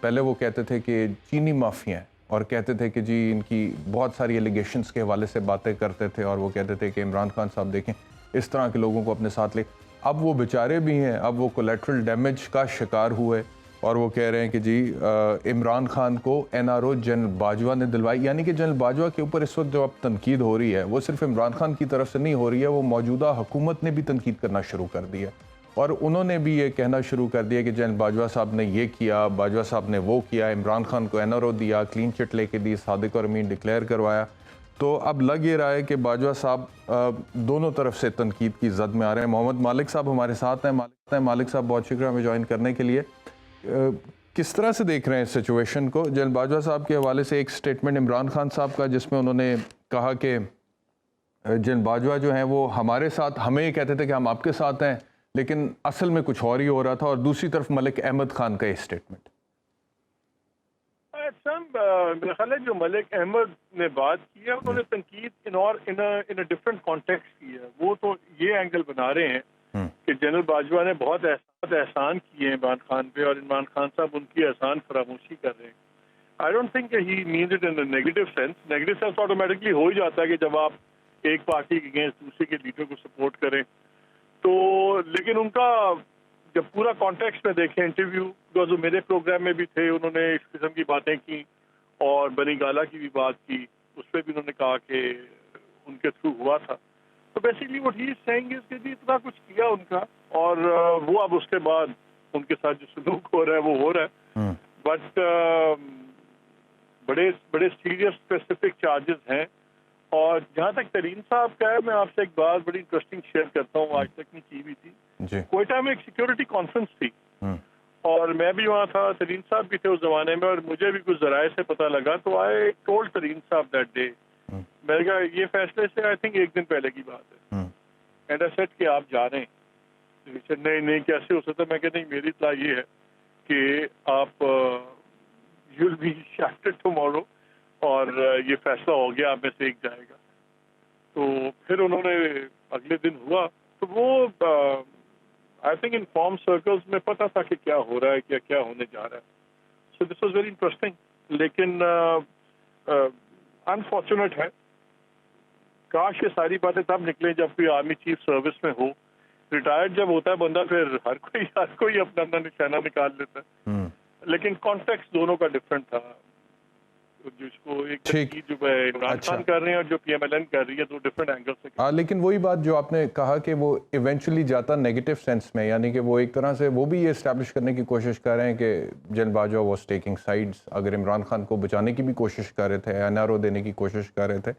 پہلے وہ کہتے تھے کہ چینی مافیا ہیں اور کہتے تھے کہ جی ان کی بہت ساری ایلیگیشنز کے حوالے سے باتیں کرتے تھے اور وہ کہتے تھے کہ عمران خان صاحب دیکھیں اس طرح کے لوگوں کو اپنے ساتھ لے. اب وہ بیچارے بھی ہیں, اب وہ کولیٹرل ڈیمیج کا شکار ہوئے اور وہ کہہ رہے ہیں کہ جی عمران خان کو N R O general Bajwa نے دلوائی. یعنی کہ جنرل باجوہ کے اوپر اس وقت جو اب تنقید ہو رہی ہے وہ صرف عمران خان کی طرف سے نہیں ہو رہی ہے, وہ موجودہ حکومت نے بھی تنقید کرنا شروع کر دی ہے اور انہوں نے بھی یہ کہنا شروع کر دیا کہ جنرل باجوہ صاحب نے یہ کیا, باجوہ صاحب نے وہ کیا, عمران خان کو این آر او دیا, کلین چٹ لے کے دی, صادق اور امین ڈکلیئر کروایا. تو اب لگ یہ رہا ہے کہ باجوہ صاحب دونوں طرف سے تنقید کی زد میں آ رہے ہیں. محمد مالک صاحب ہمارے ساتھ ہیں. مالک صاحب بہت شکریہ ہمیں جوائن کرنے کے لیے. کس طرح سے دیکھ رہے ہیں اس سچویشن کو؟ جنرل باجوہ صاحب کے حوالے سے ایک سٹیٹمنٹ عمران خان صاحب کا جس میں انہوں نے کہا کہ جنرل باجوہ جو ہیں وہ ہمارے ساتھ, ہمیں یہ کہتے تھے کہ ہم آپ کے ساتھ ہیں لیکن اصل میں کچھ اور ہی ہو رہا تھا, اور دوسری طرف ملک احمد خان کا یہ سٹیٹمنٹ. میرا خیال ہے جو ملک احمد نے بات کی ہے انہوں نے تنقید ان ڈفرینٹ کانٹیکسٹ کی ہے. وہ تو یہ اینگل بنا رہے ہیں کہ جنرل باجوہ نے بہت احسان کیے ہیں عمران خان پہ اور عمران خان صاحب ان کی احسان فراموشی کر رہے ہیں. آئی ڈونٹ تھنک کہ he means it in negative sense. Negative sense automatically ہو ہی جاتا ہے کہ جب آپ ایک پارٹی کے اگینسٹ دوسرے کے لیڈر کو سپورٹ کریں تو, لیکن ان کا جب پورا کانٹیکسٹ میں دیکھیں انٹرویو, جو میرے پروگرام میں بھی تھے, انہوں نے اس قسم کی باتیں کی اور بنی گالا کی بھی بات کی, اس پہ بھی انہوں نے کہا کہ ان کے تھرو ہوا تھا. تو basically what he is seeing is کہ جی اتنا کچھ کیا ان کا اور وہ اب اس کے بعد ان کے ساتھ جو سلوک ہو رہا ہے وہ ہو رہا ہے. بٹ بڑے سیریس اسپیسیفک چارجز ہیں. اور جہاں تک ترین صاحب کا ہے, میں آپ سے ایک بات بڑی انٹرسٹنگ شیئر کرتا ہوں, آج تک نہیں کی بھی تھی. کوئٹہ میں ایک سیکورٹی کانفرنس تھی اور میں بھی وہاں تھا, ترین صاحب بھی تھے اس زمانے میں, اور مجھے بھی کچھ ذرائع سے پتہ لگا. تو آئی ٹولڈ ترین صاحب دیٹ ڈے, میں نے کہا یہ فیصلے سے آئی تھنک ایک دن پہلے کی بات ہے, اینڈ آئی سیڈ کہ آپ جا رہے ہیں. نہیں کیسے ہو سکتا؟ میں کہ نہیں, میری اطلاع یہ ہے کہ آپ یو ول بی شافٹڈ ٹمورو اور یہ فیصلہ ہو گیا, آپ میں سے ایک جائے گا. تو پھر انہوں نے اگلے دن ہوا تو وہ آئی تھنک انفارم سرکلز میں پتہ تھا کہ کیا ہو رہا ہے, کیا ہونے جا رہا ہے. سو دس واز ویری انٹرسٹنگ. لیکن انفارچونیٹ ہے, کاش یہ ساری باتیں تب نکلیں جب کوئی آرمی چیف سروس میں ہو. ریٹائرڈ جب ہوتا ہے بندہ پھر ہر کوئی اپنا نشانہ نکال لیتا ہے. لیکن کانٹیکسٹ دونوں کا ڈفرینٹ تھا. جس کو ایک تنقید جو عمران خان کر رہے ہیں اور جو پی ایم ایل این کر رہی ہے, دو ڈفرینٹ اینگل سے. لیکن وہی بات جو آپ نے کہا کہ وہ ایونچولی جاتا نیگیٹو سینس میں, یعنی کہ وہ ایک طرح سے وہ بھی یہ اسٹیبلش کرنے کی کوشش کر رہے ہیں کہ general Bajwa was taking sides. اگر عمران خان کو بچانے کی بھی کوشش کر رہے تھے, این آر او دینے کی کوشش کر رہے تھے,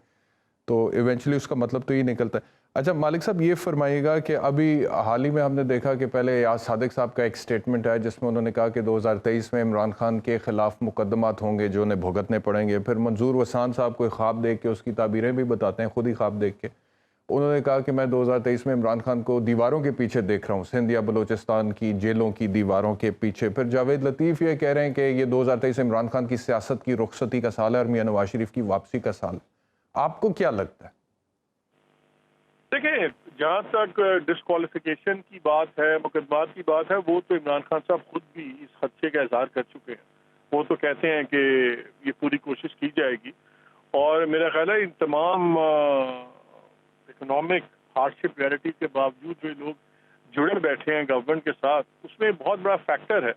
تو ایونچولی اس کا مطلب تو یہ نکلتا ہے. اچھا مالک صاحب یہ فرمائیے گا کہ ابھی حال ہی میں ہم نے دیکھا کہ پہلے یاز صادق صاحب کا ایک سٹیٹمنٹ ہے جس میں انہوں نے کہا کہ 2023 میں عمران خان کے خلاف مقدمات ہوں گے جو انہیں بھگتنے پڑیں گے. پھر منظور وسان صاحب کوئی خواب دیکھ کے اس کی تعبیریں بھی بتاتے ہیں, خود ہی خواب دیکھ کے انہوں نے کہا کہ میں 2023 میں عمران خان کو دیواروں کے پیچھے دیکھ رہا ہوں, سندھ یا بلوچستان کی جیلوں کی دیواروں کے پیچھے. پھر جاوید لطیف یہ کہہ رہے ہیں کہ یہ 2023 عمران خان کی سیاست کی رخصتی کا سال ہے اور میاں نواز شریف کی واپسی کا سال. آپ کو کیا لگتا ہے؟ دیکھیں, جہاں تک ڈسکوالیفیکیشن کی بات ہے, مقدمات کی بات ہے, وہ تو عمران خان صاحب خود بھی اس خدشے کا اظہار کر چکے ہیں. وہ تو کہتے ہیں کہ یہ پوری کوشش کی جائے گی. اور میرا خیال ہے ان تمام اکنامک ہارڈ شپ ریئلٹی کے باوجود جو لوگ جڑے بیٹھے ہیں گورنمنٹ کے ساتھ, اس میں بہت بڑا فیکٹر ہے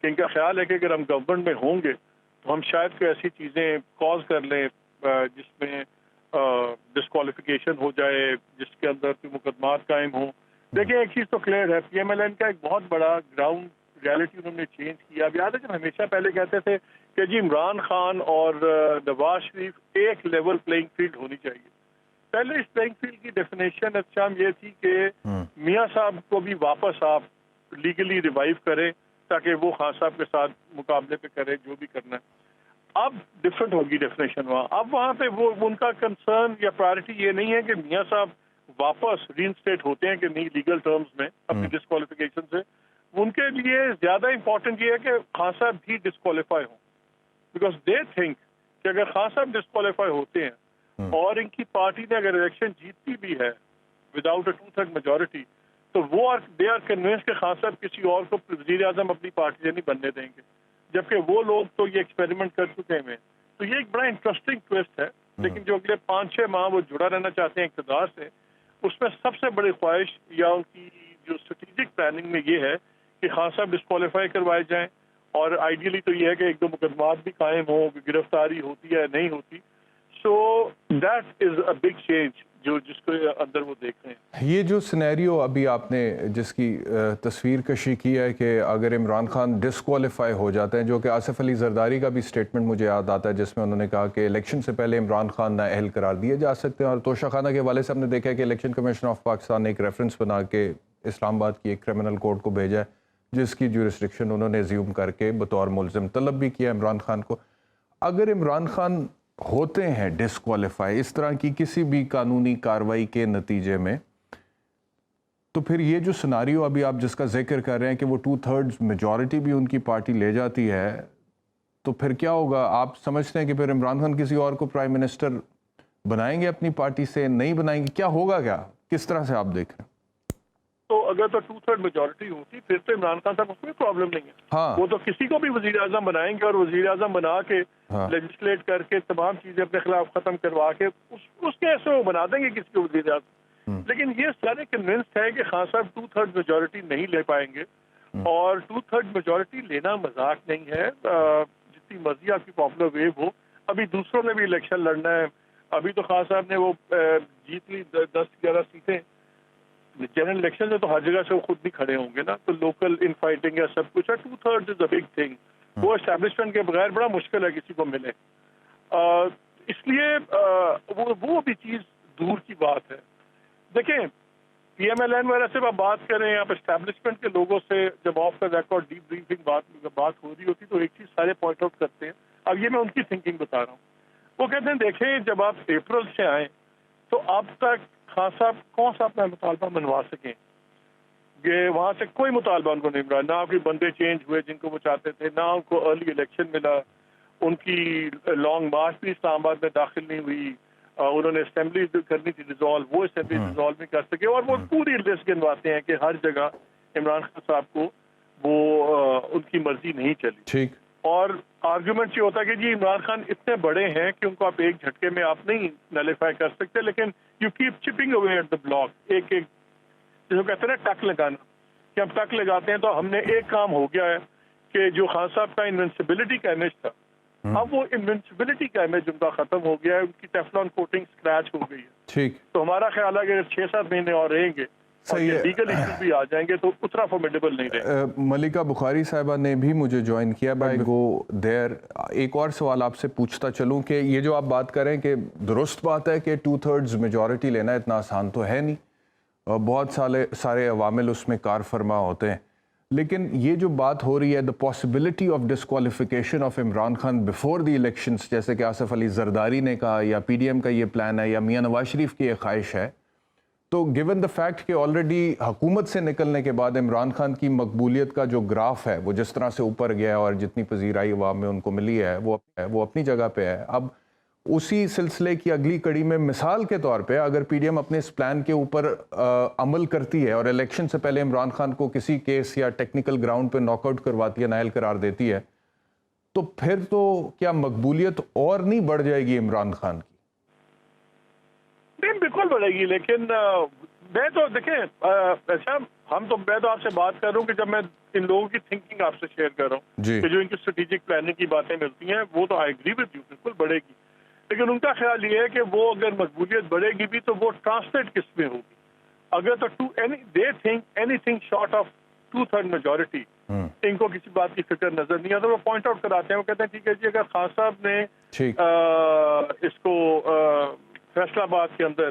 کہ ان کا خیال ہے کہ اگر ہم گورنمنٹ میں ہوں گے تو ہم شاید کوئی ایسی چیزیں کاز کر لیں جس میں ڈسکوالیفیکیشن ہو جائے, جس کے اندر کوئی مقدمات قائم ہوں. دیکھیں ایک چیز تو کلیئر ہے, پی ایم ایل این کا ایک بہت بڑا گراؤنڈ ریالٹی انہوں نے چینج کیا. اب یاد ہے کہ ہمیشہ پہلے کہتے تھے کہ جی عمران خان اور نواز شریف ایک لیول پلینگ فیلڈ ہونی چاہیے. پہلے اس پلینگ فیلڈ کی ڈیفینیشن اچھا یہ تھی کہ میاں صاحب کو بھی واپس آپ لیگلی ریوائیو کریں تاکہ وہ خان صاحب کے ساتھ مقابلے پہ کرے جو بھی کرنا ہے. اب ڈفرینٹ ہوگی ڈیفینیشن وہاں. اب وہاں پہ وہ ان کا کنسرن یا پرائرٹی یہ نہیں ہے کہ میاں صاحب واپس ری انسٹیٹ ہوتے ہیں کہ نہیں لیگل ٹرمز میں اپنی ڈسکوالیفیکیشن سے. ان کے لیے زیادہ امپورٹنٹ یہ ہے کہ خان صاحب بھی ڈسکوالیفائی ہوں, بیکاز دے تھنک کہ اگر خان صاحب ڈسکوالیفائی ہوتے ہیں اور ان کی پارٹی نے اگر الیکشن جیتتی بھی ہے وداؤٹ اے 2/3 میجورٹی, تو وہ دے آر کنوینس کہ خان صاحب کسی اور کو وزیر اعظم اپنی پارٹی سے نہیں بننے دیں گے. جبکہ وہ لوگ تو یہ ایکسپیریمنٹ کر چکے ہیں. تو یہ ایک بڑا انٹرسٹنگ ٹویسٹ ہے. لیکن جو اگلے 5-6 ماہ وہ جڑا رہنا چاہتے ہیں اقتدار سے, اس میں سب سے بڑی خواہش یا ان کی جو اسٹریٹجک پلاننگ میں یہ ہے کہ خان صاحب ڈسکوالیفائی کروائے جائیں, اور آئیڈیلی تو یہ ہے کہ ایک دو مقدمات بھی قائم ہوں, گرفتاری ہوتی ہے نہیں ہوتی. So that is a big change جس کو اندر وہ دیکھ رہے ہیں. یہ جو سینیریو ابھی آپ نے جس کی تصویر کشی کی ہے کہ اگر عمران خان ڈسکوالیفائی ہو جاتے ہیں, جو کہ آصف علی زرداری کا بھی سٹیٹمنٹ مجھے یاد آتا ہے جس میں انہوں نے کہا کہ الیکشن سے پہلے عمران خان نااہل قرار دیے جا سکتے ہیں, اور توشہ خانہ کے حوالے سے ہم نے دیکھا ہے کہ الیکشن کمیشن آف پاکستان نے ایک ریفرنس بنا کے اسلام آباد کی ایک کرمنل کورٹ کو بھیجا ہے جس کی جورسڈکشن انہوں نے زیوم کر کے بطور ملزم طلب بھی کیا عمران خان کو. اگر عمران خان ہوتے ہیں ڈسکوالیفائی اس طرح کی کسی بھی قانونی کارروائی کے نتیجے میں, تو پھر یہ جو سناریو ابھی آپ جس کا ذکر کر رہے ہیں کہ وہ 2/3 میجورٹی بھی ان کی پارٹی لے جاتی ہے, تو پھر کیا ہوگا؟ آپ سمجھتے ہیں کہ پھر عمران خان کسی اور کو پرائم منسٹر بنائیں گے اپنی پارٹی سے, نہیں بنائیں گے, کیا ہوگا, کیا کس طرح سے آپ دیکھ رہے ہیں؟ تو اگر تو 2/3 میجورٹی ہوتی پھر تو عمران خان صاحب کو کوئی پرابلم نہیں ہے. ہاں, وہ تو کسی کو بھی وزیر اعظم بنائیں گے, اور وزیر اعظم بنا کے لیجسلیٹ کر کے تمام چیزیں اپنے خلاف ختم کروا کے اس کے ایسے وہ بنا دیں گے کسی کو وزیر اعظم. لیکن یہ سارے کنونسڈ ہے کہ خان صاحب 2/3 میجورٹی نہیں لے پائیں گے, اور 2/3 میجورٹی لینا مذاق نہیں ہے. جتنی مرضی آپ کی پاپولر ویو ہو, ابھی دوسروں نے بھی الیکشن لڑنا ہے. ابھی تو خان صاحب نے وہ جیت لی 10-11 سیٹیں. جنرل الیکشن میں تو ہر جگہ سے وہ خود بھی کھڑے ہوں گے نا, تو لوکل ان فائٹنگ ہے, سب کچھ ہے. 2/3 از اے بگ تھنگ. وہ اسٹیبلشمنٹ کے بغیر بڑا مشکل ہے کسی کو ملے. اس لیے وہ بھی چیز دور کی بات ہے. دیکھیں PMLN وغیرہ سے آپ بات کریں, آپ اسٹیبلشمنٹ کے لوگوں سے جب of the record deep briefing بات ہو رہی ہوتی تو ایک چیز سارے پوائنٹ آؤٹ کرتے ہیں. اب یہ میں ان کی تھنکنگ بتا رہا ہوں. وہ کہتے ہیں دیکھیں جب آپ اپریل سے آئیں تو اب تک خان صاحب کون سا اپنا مطالبہ منوا سکیں؟ یہ وہاں سے کوئی مطالبہ ان کو نہیں ملا. نہ کوئی بندے چینج ہوئے جن کو وہ چاہتے تھے, نہ ان کو ارلی الیکشن ملا. ان کی لانگ مارچ بھی اسلام آباد میں داخل نہیں ہوئی. انہوں نے اسمبلی کرنی تھی ڈیزالو, وہ اسمبلی ڈیزالو نہیں کر سکے. اور وہ پوری لسٹ گنواتے ہیں کہ ہر جگہ عمران خان صاحب کو وہ ان کی مرضی نہیں چلی. ٹھیک. اور آرگومنٹ یہ ہوتا ہے کہ جی عمران خان اتنے بڑے ہیں کہ ان کو آپ ایک جھٹکے میں آپ نہیں نلیفائی کر سکتے, لیکن you keep chipping away at the block. ایک ایک جس کو کہتے ہیں نا ٹک لگانا, کہ ہم ٹک لگاتے ہیں تو ہم نے ایک کام ہو گیا ہے کہ جو خان صاحب کا انوینسبلٹی کا امیج تھا, اب وہ انوینسبلٹی کا امیج ان کا ختم ہو گیا ہے. ان کی ٹیفلون کوٹنگ اسکریچ ہو گئی ہے. ٹھیک. تو ہمارا خیال ہے کہ اگر 6-7 مہینے اور رہیں گے لیگل ایشوز بھی آ جائیں گے تو اتنا فارمیڈیبل نہیں رہے. ملکہ بخاری صاحبہ نے بھی مجھے جوائن کیا. بائی گو دیر ایک اور سوال آپ سے پوچھتا چلوں کہ یہ جو آپ بات کریں کہ درست بات ہے کہ 2/3 میجورٹی لینا اتنا آسان تو ہے نہیں, بہت سارے عوامل اس میں کار فرما ہوتے ہیں. لیکن یہ جو بات ہو رہی ہے the possibility of disqualification of Imran Khan before the elections, جیسے کہ آصف علی زرداری نے کہا, یا PDM کا یہ پلان ہے, یا میاں نواز شریف کی یہ خواہش ہے, تو گیون دا فیکٹ کہ آلریڈی حکومت سے نکلنے کے بعد عمران خان کی مقبولیت کا جو گراف ہے وہ جس طرح سے اوپر گیا ہے اور جتنی پذیرائی عوام میں ان کو ملی ہے وہ اپنی جگہ پہ ہے. اب اسی سلسلے کی اگلی کڑی میں مثال کے طور پہ اگر PDM اپنے اس پلان کے اوپر عمل کرتی ہے اور الیکشن سے پہلے عمران خان کو کسی کیس یا ٹیکنیکل گراؤنڈ پہ ناک آؤٹ کرواتی ہے, نااہل قرار دیتی ہے, تو پھر تو کیا مقبولیت اور نہیں بڑھ جائے گی عمران خان کی؟ نہیں بالکل بڑھے گی. لیکن میں تو دیکھیں اچھا میں تو آپ سے بات کر رہا ہوں کہ جب میں ان لوگوں کی تھنکنگ آپ سے شیئر کر رہا ہوں کہ جو ان کی اسٹریٹجک پلاننگ کی باتیں ملتی ہیں وہ تو آئی ایگری وتھ یو, بالکل بڑھے گی. لیکن ان کا خیال یہ ہے کہ وہ اگر مقبولیت بڑھے گی بھی تو وہ ٹرانسلیٹ کس میں ہوگی. اگر تو they think anything short of 2/3 majority, ان کو کسی بات کی فکر نظر نہیں آتا. وہ پوائنٹ آؤٹ کراتے ہیں, وہ کہتے ہیں ٹھیک ہے جی اگر خان صاحب نے اس کو فیصلہ آباد کے اندر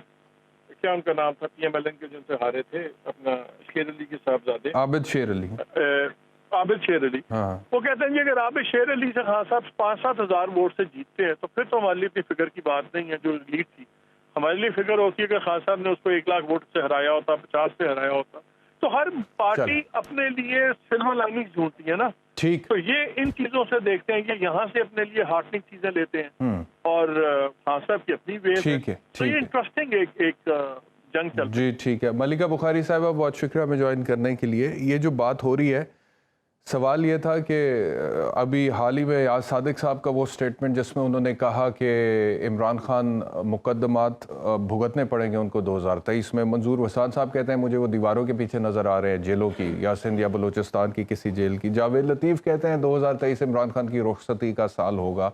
کیا ان کا نام تھا PMLN کے جن سے ہارے تھے, اپنا شیر علی کے صاحبزادے عابد شیر علی, وہ کہتے ہیں جی اگر عابد شیر علی سے خان صاحب 5-7 ہزار ووٹ سے جیتتے ہیں تو پھر تو ہمارے لیے اتنی فکر کی بات نہیں ہے. جو لیڈ تھی ہمارے لیے فکر ہوتی ہے کہ خان صاحب نے اس کو 1 لاکھ ووٹ سے ہرایا ہوتا, 50 سے ہرایا ہوتا. تو ہر پارٹی اپنے لیے سلور لائننگ ڈھونڈتی ہے نا. ٹھیک. تو یہ ان چیزوں سے دیکھتے ہیں کہ یہاں سے اپنے لیے ہارٹنگ چیزیں لیتے ہیں اور خان صاحب کی اپنی ویو ہے. تو یہ انٹرسٹنگ ایک جنگ چل. جی ٹھیک ہے. ملکہ بخاری صاحبہ بہت شکریہ ہمیں جوائن کرنے کے لیے. یہ جو بات ہو رہی ہے سوال یہ تھا کہ ابھی حال ہی میں یاز صادق صاحب کا وہ سٹیٹمنٹ جس میں انہوں نے کہا کہ عمران خان مقدمات بھگتنے پڑیں گے ان کو 2023 میں. منظور وسان صاحب کہتے ہیں مجھے وہ دیواروں کے پیچھے نظر آ رہے ہیں جیلوں کی, یا سندھ یا بلوچستان کی کسی جیل کی. جاوید لطیف کہتے ہیں 2023 عمران خان کی رخصتی کا سال ہوگا.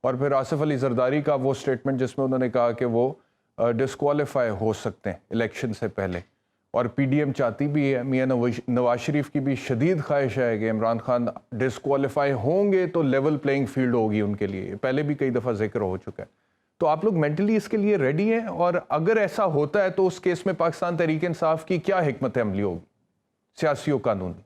اور پھر آصف علی زرداری کا وہ سٹیٹمنٹ جس میں انہوں نے کہا کہ وہ ڈسکوالیفائی ہو سکتے ہیں الیکشن سے پہلے. اور پی ڈی ایم چاہتی بھی ہے, میاں نواز شریف کی بھی شدید خواہش ہے کہ عمران خان ڈسکوالیفائی ہوں گے تو لیول پلینگ فیلڈ ہوگی ان کے لیے. پہلے بھی کئی دفعہ ذکر ہو چکا ہے. تو آپ لوگ مینٹلی اس کے لیے ریڈی ہیں؟ اور اگر ایسا ہوتا ہے تو اس کیس میں پاکستان تحریک انصاف کی کیا حکمت عملی ہوگی, سیاسی و قانونی؟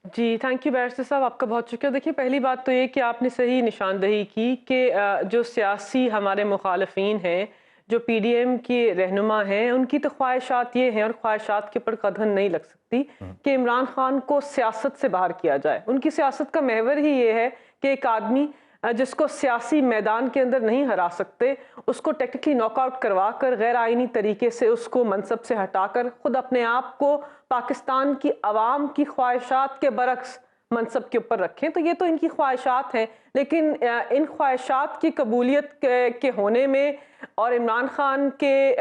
جی تھینک یو بیرسٹر صاحب, آپ کا بہت شکریہ. دیکھیے پہلی بات تو یہ کہ آپ نے صحیح نشاندہی کی کہ جو سیاسی ہمارے مخالفین ہیں, جو پی ڈی ایم کی رہنما ہیں, ان کی تو خواہشات یہ ہیں اور خواہشات کے اوپر قدغن نہیں لگ سکتی کہ عمران خان کو سیاست سے باہر کیا جائے. ان کی سیاست کا محور ہی یہ ہے کہ ایک آدمی جس کو سیاسی میدان کے اندر نہیں ہرا سکتے اس کو ٹیکنیکلی ناک آؤٹ کروا کر غیر آئینی طریقے سے اس کو منصب سے ہٹا کر خود اپنے آپ کو پاکستان کی عوام کی خواہشات کے برعکس منصب کے اوپر رکھیں. تو یہ تو ان کی خواہشات ہیں, لیکن ان خواہشات کی قبولیت کے ہونے میں اور عمران خان کے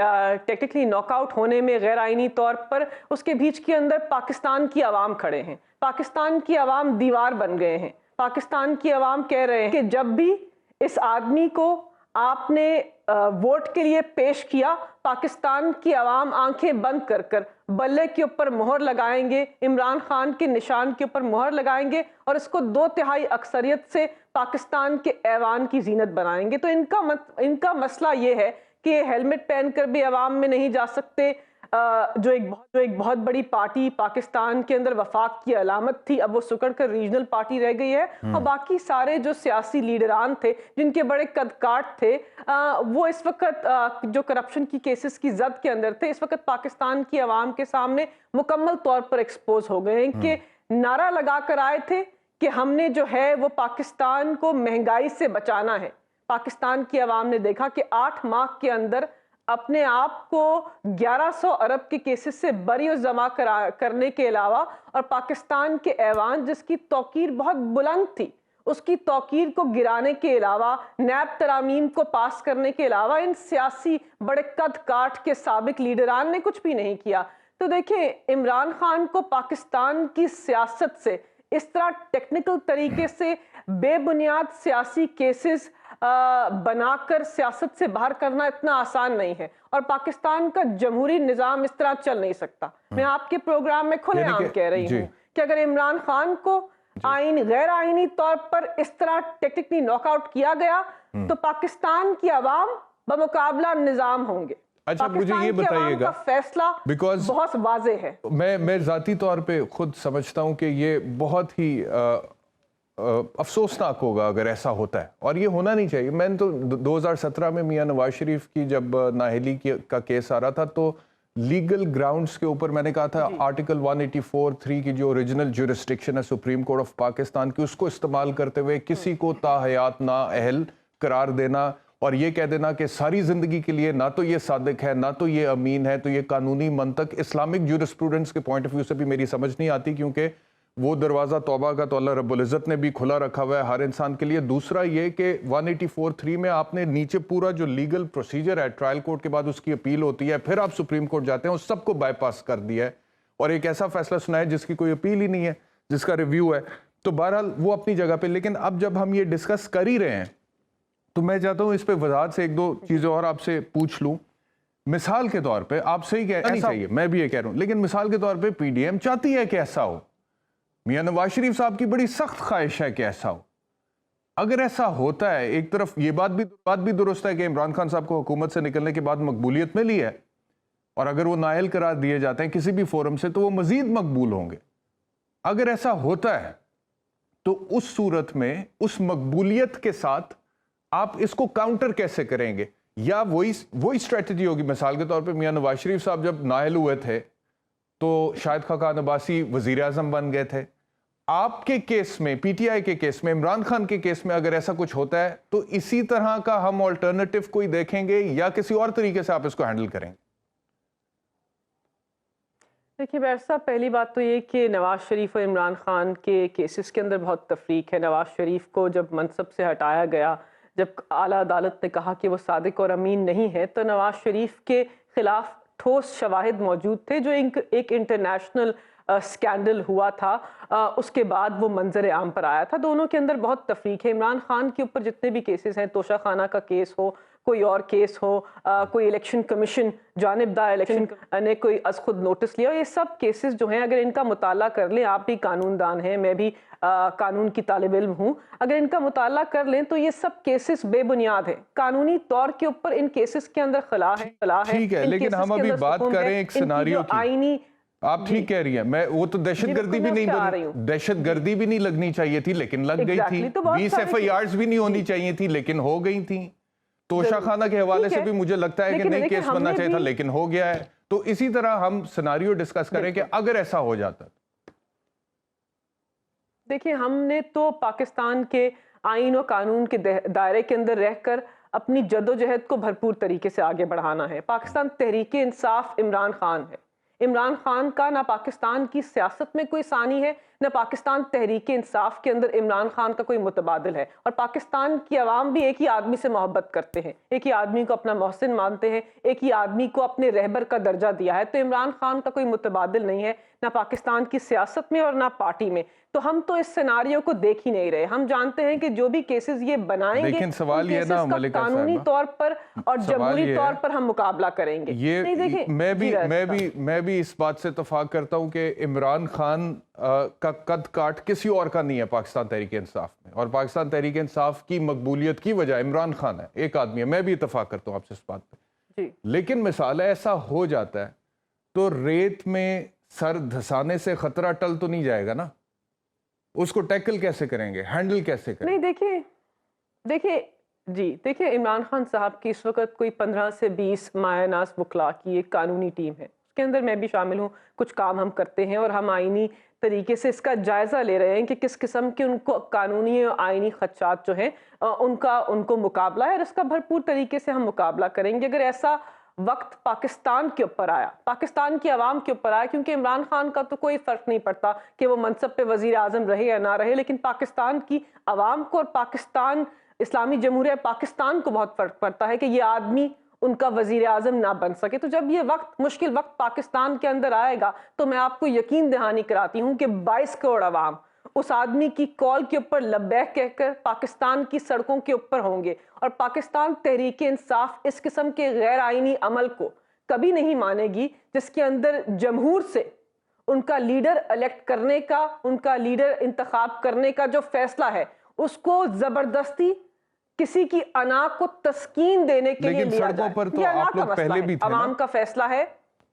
ٹیکنیکلی ناک آؤٹ ہونے میں غیر آئینی طور پر اس کے بیچ کے اندر پاکستان کی عوام کھڑے ہیں. پاکستان کی عوام دیوار بن گئے ہیں. پاکستان کی عوام کہہ رہے ہیں کہ جب بھی اس آدمی کو آپ نے ووٹ کے لیے پیش کیا, پاکستان کی عوام آنکھیں بند کر کر بلے کے اوپر مہر لگائیں گے, عمران خان کے نشان کے اوپر مہر لگائیں گے اور اس کو 2/3 اکثریت سے پاکستان کے ایوان کی زینت بنائیں گے. تو ان کا مسئلہ یہ ہے کہ یہ ہیلمٹ پہن کر بھی عوام میں نہیں جا سکتے. جو ایک بہت بڑی پارٹی پاکستان کے اندر وفاق کی علامت تھی, اب وہ سکڑ کر ریجنل پارٹی رہ گئی ہے. اور باقی سارے جو سیاسی لیڈران تھے جن کے بڑے قد کاٹ تھے, وہ اس وقت جو کرپشن کی کیسز کی زد کے اندر تھے, اس وقت پاکستان کی عوام کے سامنے مکمل طور پر ایکسپوز ہو گئے ہیں کہ نعرہ لگا کر آئے تھے کہ ہم نے جو ہے وہ پاکستان کو مہنگائی سے بچانا ہے. پاکستان کی عوام نے دیکھا کہ 8 ماہ کے اندر اپنے آپ کو 1100 ارب کے کیسز سے بری و جمع کرنے کے علاوہ اور پاکستان کے ایوان جس کی توقیر بہت بلند تھی, اس کی توقیر کو گرانے کے علاوہ, نیب ترامیم کو پاس کرنے کے علاوہ ان سیاسی بڑے قد کاٹ کے سابق لیڈران نے کچھ بھی نہیں کیا. تو دیکھیں عمران خان کو پاکستان کی سیاست سے اس طرح ٹیکنیکل طریقے سے بے بنیاد سیاسی کیسز بنا کر سیاست سے باہر کرنا اتنا آسان نہیں ہے, اور پاکستان کا جمہوری نظام اس طرح چل نہیں سکتا. میں آپ کے پروگرام میں کھلے عام کہہ رہی ہوں کہ اگر عمران خان کو غیر آئینی طور پر اس طرح ٹیکنیکلی ناک آؤٹ کیا گیا تو پاکستان کی عوام بمقابلہ نظام ہوں گے. اچھا مجھے یہ بتائیے گا, فیصلہ بہت واضح ہے. میں ذاتی طور پہ خود سمجھتا ہوں کہ یہ بہت ہی افسوسناک ہوگا اگر ایسا ہوتا ہے, اور یہ ہونا نہیں چاہیے. میں نے تو 2017 میں میاں نواز شریف کی جب نااہلی کا کیس آ رہا تھا تو لیگل گراؤنڈز کے اوپر میں نے کہا تھا آرٹیکل 184(3) کی جو اوریجنل جورسڈکشن ہے سپریم کورٹ آف پاکستان کی, اس کو استعمال کرتے ہوئے کسی کو تاحیات نااہل قرار دینا اور یہ کہہ دینا کہ ساری زندگی کے لیے نہ تو یہ صادق ہے نہ تو یہ امین ہے, تو یہ قانونی منطق اسلامک جورسپروڈنس کے پوائنٹ آف ویو سے بھی میری سمجھ نہیں آتی, کیونکہ وہ دروازہ توبہ کا تو اللہ رب العزت نے بھی کھلا رکھا ہوا ہے ہر انسان کے لیے. دوسرا یہ کہ 184(3) میں آپ نے نیچے پورا جو لیگل پروسیجر ہے, ٹرائل کورٹ کے بعد اس کی اپیل ہوتی ہے, پھر آپ سپریم کورٹ جاتے ہیں, اس سب کو بائی پاس کر دیا ہے اور ایک ایسا فیصلہ سنا ہے جس کی کوئی اپیل ہی نہیں ہے, جس کا ریویو ہے. تو بہرحال وہ اپنی جگہ پہ. لیکن اب جب ہم یہ ڈسکس کر ہی رہے ہیں تو میں چاہتا ہوں اس پہ وضاحت سے 1-2 چیزیں اور آپ سے پوچھ لوں. مثال کے طور پہ آپ صحیح کہنا نہیں چاہیے, میں بھی یہ کہہ رہا ہوں, لیکن مثال کے طور پہ پی ڈی ایم چاہتی ہے کہ ایسا ہو. میاں نواز شریف صاحب کی بڑی سخت خواہش ہے کہ ایسا ہو. اگر ایسا ہوتا ہے, ایک طرف یہ بات بھی درست ہے کہ عمران خان صاحب کو حکومت سے نکلنے کے بعد مقبولیت ملی ہے, اور اگر وہ نااہل قرار دیے جاتے ہیں کسی بھی فورم سے تو وہ مزید مقبول ہوں گے. اگر ایسا ہوتا ہے تو اس صورت میں اس مقبولیت کے ساتھ آپ اس کو کاؤنٹر کیسے کریں گے؟ یا وہی اسٹریٹجی ہوگی. مثال کے طور پہ میاں نواز شریف صاحب جب نااہل ہوئے تھے تو شاہد خاقان عباسی وزیر اعظم بن گئے تھے. آپ کے کیس میں, پی ٹی آئی کے کیس میں, عمران خان کے کیس میں اگر ایسا کچھ ہوتا ہے تو اسی طرح کا ہم آلٹرنیٹو کوئی دیکھیں گے یا کسی اور طریقے سے آپ اس کو ہینڈل کریں گے؟ دیکھیے بیرسٹر صاحب، پہلی بات تو یہ کہ نواز شریف اور عمران خان کے کیسز کے اندر بہت تفریق ہے. نواز شریف کو جب منصب سے ہٹایا گیا، جب اعلیٰ عدالت نے کہا کہ وہ صادق اور امین نہیں ہے، تو نواز شریف کے خلاف ٹھوس شواہد موجود تھے جو ایک انٹرنیشنل سکینڈل ہوا تھا، اس کے بعد وہ منظر عام پر آیا تھا. دونوں کے اندر بہت تفریق ہے. عمران خان کے اوپر جتنے بھی کیسز ہیں، توشہ خانہ کا کیس ہو، کوئی اور کیس ہو، کوئی الیکشن کمیشن جانبدار الیکشن نے کوئی از خود نوٹس لیا، یہ سب کیسز جو ہیں اگر ان کا مطالعہ کر لیں، آپ بھی قانون دان ہیں، میں بھی قانون کی طالب علم ہوں، اگر ان کا مطالعہ کر لیں تو یہ سب کیسز بے بنیاد ہیں. قانونی طور کے اوپر ان کیسز کے اندر خلا ہے. ٹھیک ہے، لیکن ہم ابھی بات کر رہے ہیں ایک سیناریو کی. آئینی آپ ٹھیک کہہ رہی ہیں، میں وہ تو دہشت گردی بھی نہیں، دہشت گردی بھی نہیں لگنی چاہیے تھی لیکن لگ گئی تھی. 20 FIRs بھی نہیں ہونی چاہیے تھی لیکن ہو گئی تھیں. توشہ خانہ کے حوالے سے بھی مجھے لگتا ہے کہ نہیں کیس بننا چاہیے تھا لیکن ہو گیا ہے. تو اسی طرح ہم سیناریو ڈسکس کریں کہ اگر ایسا ہو جاتا. دیکھیں، ہم نے تو پاکستان کے آئین و قانون کے دائرے کے اندر رہ کر اپنی جدوجہد کو بھرپور طریقے سے آگے بڑھانا ہے. پاکستان تحریک انصاف عمران خان ہے. عمران خان کا نہ پاکستان کی سیاست میں کوئی ثانی ہے، نہ پاکستان تحریک انصاف کے اندر عمران خان کا کوئی متبادل ہے. اور پاکستان کی عوام بھی ایک ہی آدمی سے محبت کرتے ہیں، ایک ہی آدمی کو اپنا محسن مانتے ہیں، ایک ہی آدمی کو اپنے رہبر کا درجہ دیا ہے. تو عمران خان کا کوئی متبادل نہیں ہے، نہ پاکستان کی سیاست میں اور نہ پارٹی میں. تو ہم تو اس سیناریو کو دیکھ ہی نہیں رہے. ہم جانتے ہیں کہ جو بھی کیسز یہ بنائیں گے، لیکن سوال یہ نا ملکہ قانونی طور پر اور جمہوری طور پر ہم مقابلہ کریں گے. میں بھی اس بات سے اتفاق کرتا ہوں کہ عمران خان کا قد کاٹ کسی اور کا نہیں ہے پاکستان تحریک انصاف میں، اور پاکستان تحریک انصاف کی مقبولیت کی وجہ عمران خان ہے، ایک آدمی ہے. میں بھی اتفاق کرتا ہوں آپ سے اس بات پہ. لیکن مثال ایسا ہو جاتا ہے تو ریت میں سر دھسانے سے خطرہ ٹل تو نہیں جائے گا نا. اس کو ٹیکل کیسے کریں گے، ہینڈل کیسے کریں گے؟ نہیں، دیکھیں عمران خان صاحب کی اس وقت کوئی 15 سے 20 مایہ ناز وکلاء کی ایک قانونی ٹیم ہے. اس کے اندر میں بھی شامل ہوں. کچھ کام ہم کرتے ہیں اور ہم آئینی طریقے سے اس کا جائزہ لے رہے ہیں کہ کس قسم کے ان کو قانونی اور آئینی خدشات جو ہیں ان کو مقابلہ ہے، اور اس کا بھرپور طریقے سے ہم مقابلہ کریں گے. اگر ایسا وقت پاکستان کے اوپر آیا، پاکستان کی عوام کے اوپر آیا، کیونکہ عمران خان کا تو کوئی فرق نہیں پڑتا کہ وہ منصب پہ وزیر اعظم رہے یا نہ رہے، لیکن پاکستان کی عوام کو اور پاکستان اسلامی جمہوریہ پاکستان کو بہت فرق پڑتا ہے کہ یہ آدمی ان کا وزیر اعظم نہ بن سکے. تو جب یہ وقت، مشکل وقت پاکستان کے اندر آئے گا تو میں آپ کو یقین دہانی کراتی ہوں کہ 22 کروڑ عوام اس آدمی کی کال کے اوپر لبیک کہہ کر پاکستان کی سڑکوں کے اوپر ہوں گے. اور پاکستان تحریک انصاف اس قسم کے غیر آئینی عمل کو کبھی نہیں مانے گی جس کے اندر جمہور سے ان کا لیڈر الیکٹ کرنے کا، ان کا لیڈر انتخاب کرنے کا جو فیصلہ ہے، اس کو زبردستی کسی کی انا کو تسکین دینے کے لیے لیا جائے. سڑکوں پر تو آپ لوگ پہلے بھی تھے، عوام کا فیصلہ ہے.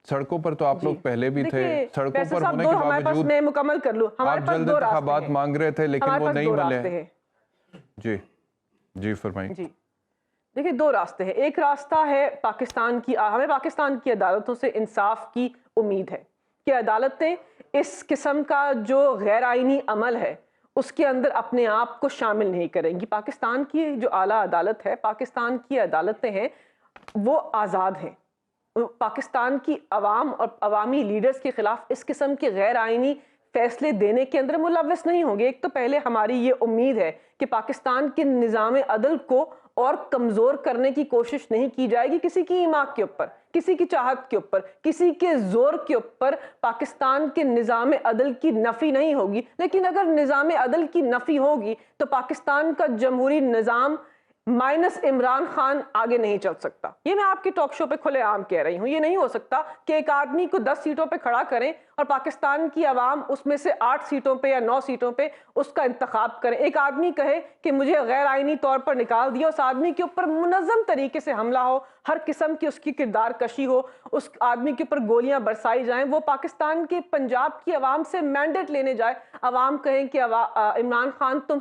سڑکوں پر تو آپ لوگ پہلے بھی تھے. سڑکوں پر ہونے کے ہمارے پاس، میں مکمل کر لوں، ہمارے آپ پاس جلد دو انتخابات راستے مانگ رہے تھے لیکن وہ نہیں ملے. جی فرمائیں. دیکھیں، دو راستے ہیں. ایک راستہ ہے ہمیں پاکستان کی عدالتوں سے انصاف کی امید ہے کہ عدالتیں اس قسم کا جو غیر آئینی عمل ہے اس کے اندر اپنے آپ کو شامل نہیں کریں گی. پاکستان کی جو اعلیٰ عدالت ہے، پاکستان کی عدالتیں ہیں، وہ آزاد ہیں. پاکستان کی عوام اور عوامی لیڈرز کے خلاف اس قسم کے غیر آئینی فیصلے دینے کے اندر ملوث نہیں ہوں گے. ایک تو پہلے ہماری یہ امید ہے کہ پاکستان کے نظام عدل کو اور کمزور کرنے کی کوشش نہیں کی جائے گی کسی کی ایما کے اوپر، کسی کی چاہت کے اوپر، کسی کے زور کے اوپر پاکستان کے نظام عدل کی نفی نہیں ہوگی. لیکن اگر نظام عدل کی نفی ہوگی تو پاکستان کا جمہوری نظام مائنس عمران خان آگے نہیں چل سکتا. یہ میں آپ کے ٹاک شو پہ کھلے عام کہہ رہی ہوں. یہ نہیں ہو سکتا کہ ایک آدمی کو 10 سیٹوں پہ کھڑا کریں اور پاکستان کی عوام اس میں سے 8 سیٹوں پہ یا 9 سیٹوں پہ اس کا انتخاب کریں. ایک آدمی کہے کہ مجھے غیر آئینی طور پر نکال دیا، اس آدمی کے اوپر منظم طریقے سے حملہ ہو، ہر قسم کی اس کی کردار کشی ہو، اس آدمی کے اوپر گولیاں برسائی جائیں، وہ پاکستان کے پنجاب کی عوام سے مینڈیٹ لینے جائے، عوام کہیں کہ عمران خان تم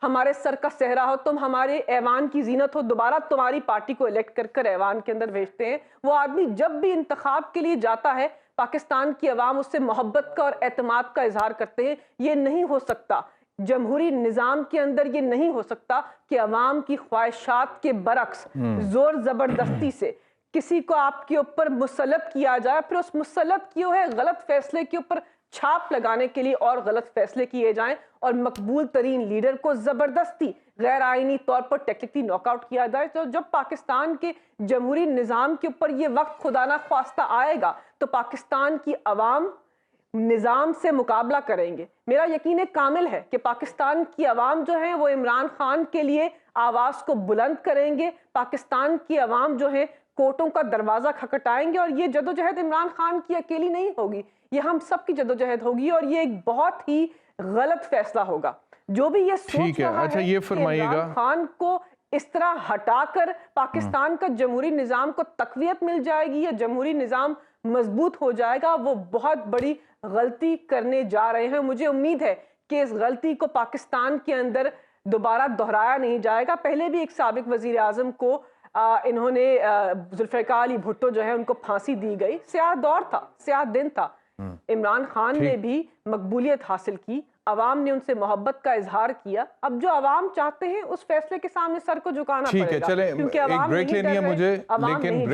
ہمارے سر کا صحرا ہو، تم ہمارے ایوان کی زینت ہو، دوبارہ تمہاری پارٹی کو الیکٹ کر ایوان کے اندر بھیجتے ہیں. وہ آدمی جب بھی انتخاب کے لیے جاتا ہے پاکستان کی عوام اس سے محبت کا اور اعتماد کا اظہار کرتے ہیں. یہ نہیں ہو سکتا، جمہوری نظام کے اندر یہ نہیں ہو سکتا کہ عوام کی خواہشات کے برعکس زور زبردستی سے کسی کو آپ کے اوپر مسلط کیا جائے، پھر اس مسلط کیے ہوئے غلط فیصلے کے اوپر چھاپ لگانے کے لیے اور غلط فیصلے کیے جائیں اور مقبول ترین لیڈر کو زبردستی غیر آئینی طور پر ٹیکنیکلی ناک آؤٹ کیا جائے. تو جب پاکستان کے جمہوری نظام کے اوپر یہ وقت خدا نہ خواستہ آئے گا تو پاکستان کی عوام نظام سے مقابلہ کریں گے. میرا یقین کامل ہے کہ پاکستان کی عوام جو ہے وہ عمران خان کے لیے آواز کو بلند کریں گے. پاکستان کی عوام جو ہے کورٹوں کا دروازہ کھٹکھٹائیں گے. اور یہ جدوجہد عمران خان کی اکیلی نہیں ہوگی، یہ ہم سب کی جدوجہد ہوگی اور یہ ایک بہت ہی غلط فیصلہ ہوگا. جو بھی یہ سوچ رہا ہے یہ کہ فرمائیے گا عمران خان کو اس طرح ہٹا کر پاکستان کا جمہوری نظام کو تقویت مل جائے گی یا جمہوری نظام مضبوط ہو جائے گا، وہ بہت بڑی غلطی کرنے جا رہے ہیں. مجھے امید ہے کہ اس غلطی کو پاکستان کے اندر دوبارہ دہرایا نہیں جائے گا. پہلے بھی ایک سابق وزیر اعظم کو انہوں نے ذوالفقار علی بھٹو جو ہے ان کو پھانسی دی گئی. سیاہ دور تھا، سیاہ دن تھا. عمران خان نے بھی مقبولیت حاصل کی، عوام نے ان سے محبت کا اظہار کیا. اب جو عوام چاہتے ہیں اس فیصلے کے سامنے سر کو جھکانا پڑے گا. ٹھیک ہے، چلیں ایک بریک لینی ہے مجھے، لیکن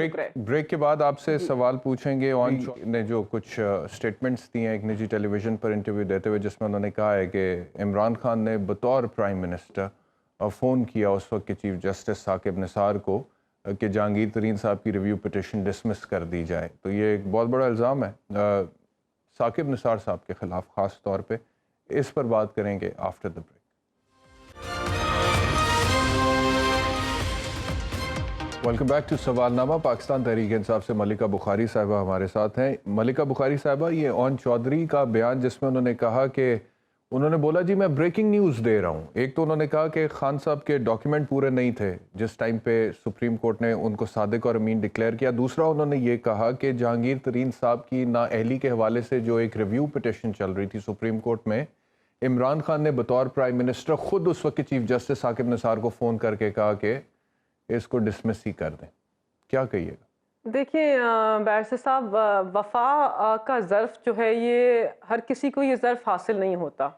بریک کے بعد آپ سے سوال پوچھیں گے. آن نے جو کچھ سٹیٹمنٹس دی ہیں ایک نجی ٹیلی ویژن پر انٹرویو دیتے ہوئے، جس میں انہوں نے کہا ہے کہ عمران خان نے بطور پرائم منسٹر فون کیا اس وقت کے چیف جسٹس ثاقب نثار کو کہ جہانگیر ترین صاحب کی ریویو پٹیشن ڈسمس کر دی جائے. تو یہ ایک بہت بڑا الزام ہے ثاقب نثار صاحب کے خلاف خاص طور پہ. اس پر بات کریں گے after the break. Welcome back to Sawal Nama. Pakistan Tehreek Insaf سے ملکہ بخاری صاحبہ ہمارے ساتھ ہیں. ملکہ بخاری صاحبہ، یہ اون چودھری کا بیان جس میں انہوں نے کہا کہ انہوں نے بولا جی میں بریکنگ نیوز دے رہا ہوں. ایک تو انہوں نے کہا کہ خان صاحب کے ڈاکیومنٹ پورے نہیں تھے جس ٹائم پہ سپریم کورٹ نے ان کو صادق اور امین ڈکلیئر کیا. دوسرا انہوں نے یہ کہا کہ جہانگیر ترین صاحب کی نااہلی کے حوالے سے جو ایک ریویو پٹیشن چل رہی تھی سپریم کورٹ میں، عمران خان نے بطور پرائم منسٹر خود اس وقت کے چیف جسٹس ثاقب نثار کو فون کر کے کہا کہ اس کو ڈسمس ہی کر دیں. کیا کہیے گا؟ دیکھیں بیرسٹر صاحب، وفا کا ظرف جو ہے یہ ہر کسی کو یہ ظرف حاصل نہیں ہوتا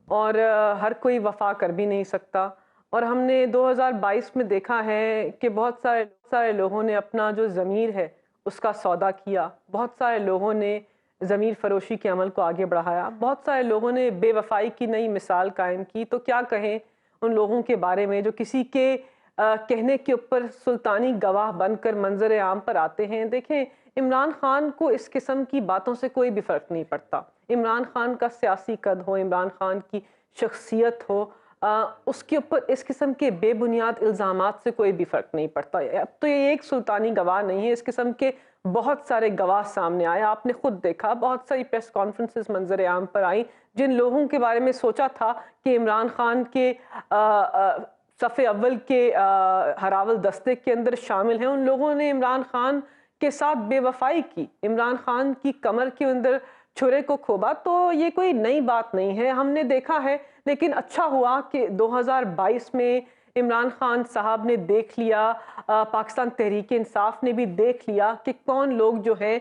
اور ہر کوئی وفا کر بھی نہیں سکتا. اور ہم نے 2022 میں دیکھا ہے کہ بہت سارے لوگوں نے اپنا جو ضمیر ہے اس کا سودا کیا. بہت سارے لوگوں نے ضمیر فروشی کے عمل کو آگے بڑھایا. بہت سارے لوگوں نے بے وفائی کی نئی مثال قائم کی. تو کیا کہیں ان لوگوں کے بارے میں جو کسی کے کہنے کے اوپر سلطانی گواہ بن کر منظر عام پر آتے ہیں. دیکھیں عمران خان کو اس قسم کی باتوں سے کوئی بھی فرق نہیں پڑتا. عمران خان کا سیاسی قد ہو، عمران خان کی شخصیت ہو، اس کے اوپر اس قسم کے بے بنیاد الزامات سے کوئی بھی فرق نہیں پڑتا. اب تو یہ ایک سلطانی گواہ نہیں ہے، اس قسم کے بہت سارے گواہ سامنے آئے. آپ نے خود دیکھا بہت ساری پریس کانفرنسز منظر عام پر آئیں. جن لوگوں کے بارے میں سوچا تھا کہ عمران خان کے صف اول کے ہراول دستے کے اندر شامل ہیں، ان لوگوں نے عمران خان کے ساتھ بے وفائی کی، عمران خان کی کمر کے اندر چھرے کو کھوبا. تو یہ کوئی نئی بات نہیں ہے، ہم نے دیکھا ہے. لیکن اچھا ہوا کہ 2022 میں عمران خان صاحب نے دیکھ لیا، پاکستان تحریک انصاف نے بھی دیکھ لیا کہ کون لوگ جو ہیں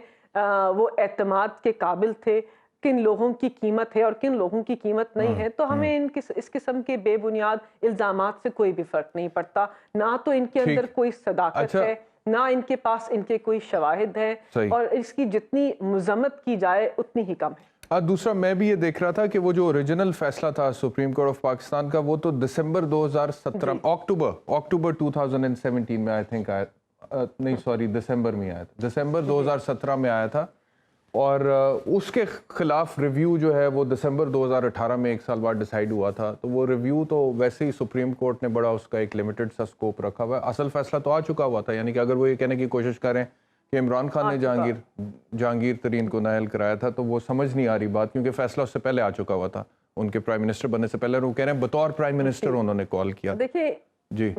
وہ اعتماد کے قابل تھے، کن لوگوں کی قیمت ہے اور کن لوگوں کی قیمت نہیں ہے. تو ہمیں اس قسم کے بے بنیاد الزامات سے کوئی بھی فرق نہیں پڑتا. نہ تو ان کے اندر کوئی صداقت ہے، نہ ان کے پاس ان کے کوئی شواہد ہے، اور اس کی جتنی مذمت کی جائے اتنی ہی کم ہے. دوسرا میں بھی یہ دیکھ رہا تھا کہ وہ جو اوریجنل فیصلہ تھا سپریم کورٹ آف پاکستان کا، وہ تو دسمبر 2017 اکتوبر 2017 میں آئی تھنک آیا، نہیں سوری دسمبر میں آیا تھا، دسمبر 2017 میں آیا تھا. اور اس کے خلاف ریویو جو ہے وہ دسمبر 2018 میں ایک سال بعد ڈیسائیڈ ہوا تھا. تو وہ ریویو تو ویسے ہی سپریم کورٹ نے بڑا اس کا ایک لمیٹڈ سا سکوپ رکھا ہوا ہے. اصل فیصلہ تو آ چکا ہوا تھا. یعنی کہ اگر وہ یہ کہنے کی کوشش کریں کہ عمران خان نے جہانگیر ترین کو نااہل کرایا تھا تو وہ سمجھ نہیں آ رہی بات، کیونکہ فیصلہ اس سے پہلے آ چکا ہوا تھا ان کے پرائم منسٹر بننے سے پہلے. وہ کہہ رہے ہیں بطور پرائم منسٹر انہوں نے کال کیا. دیکھیں جی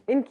ان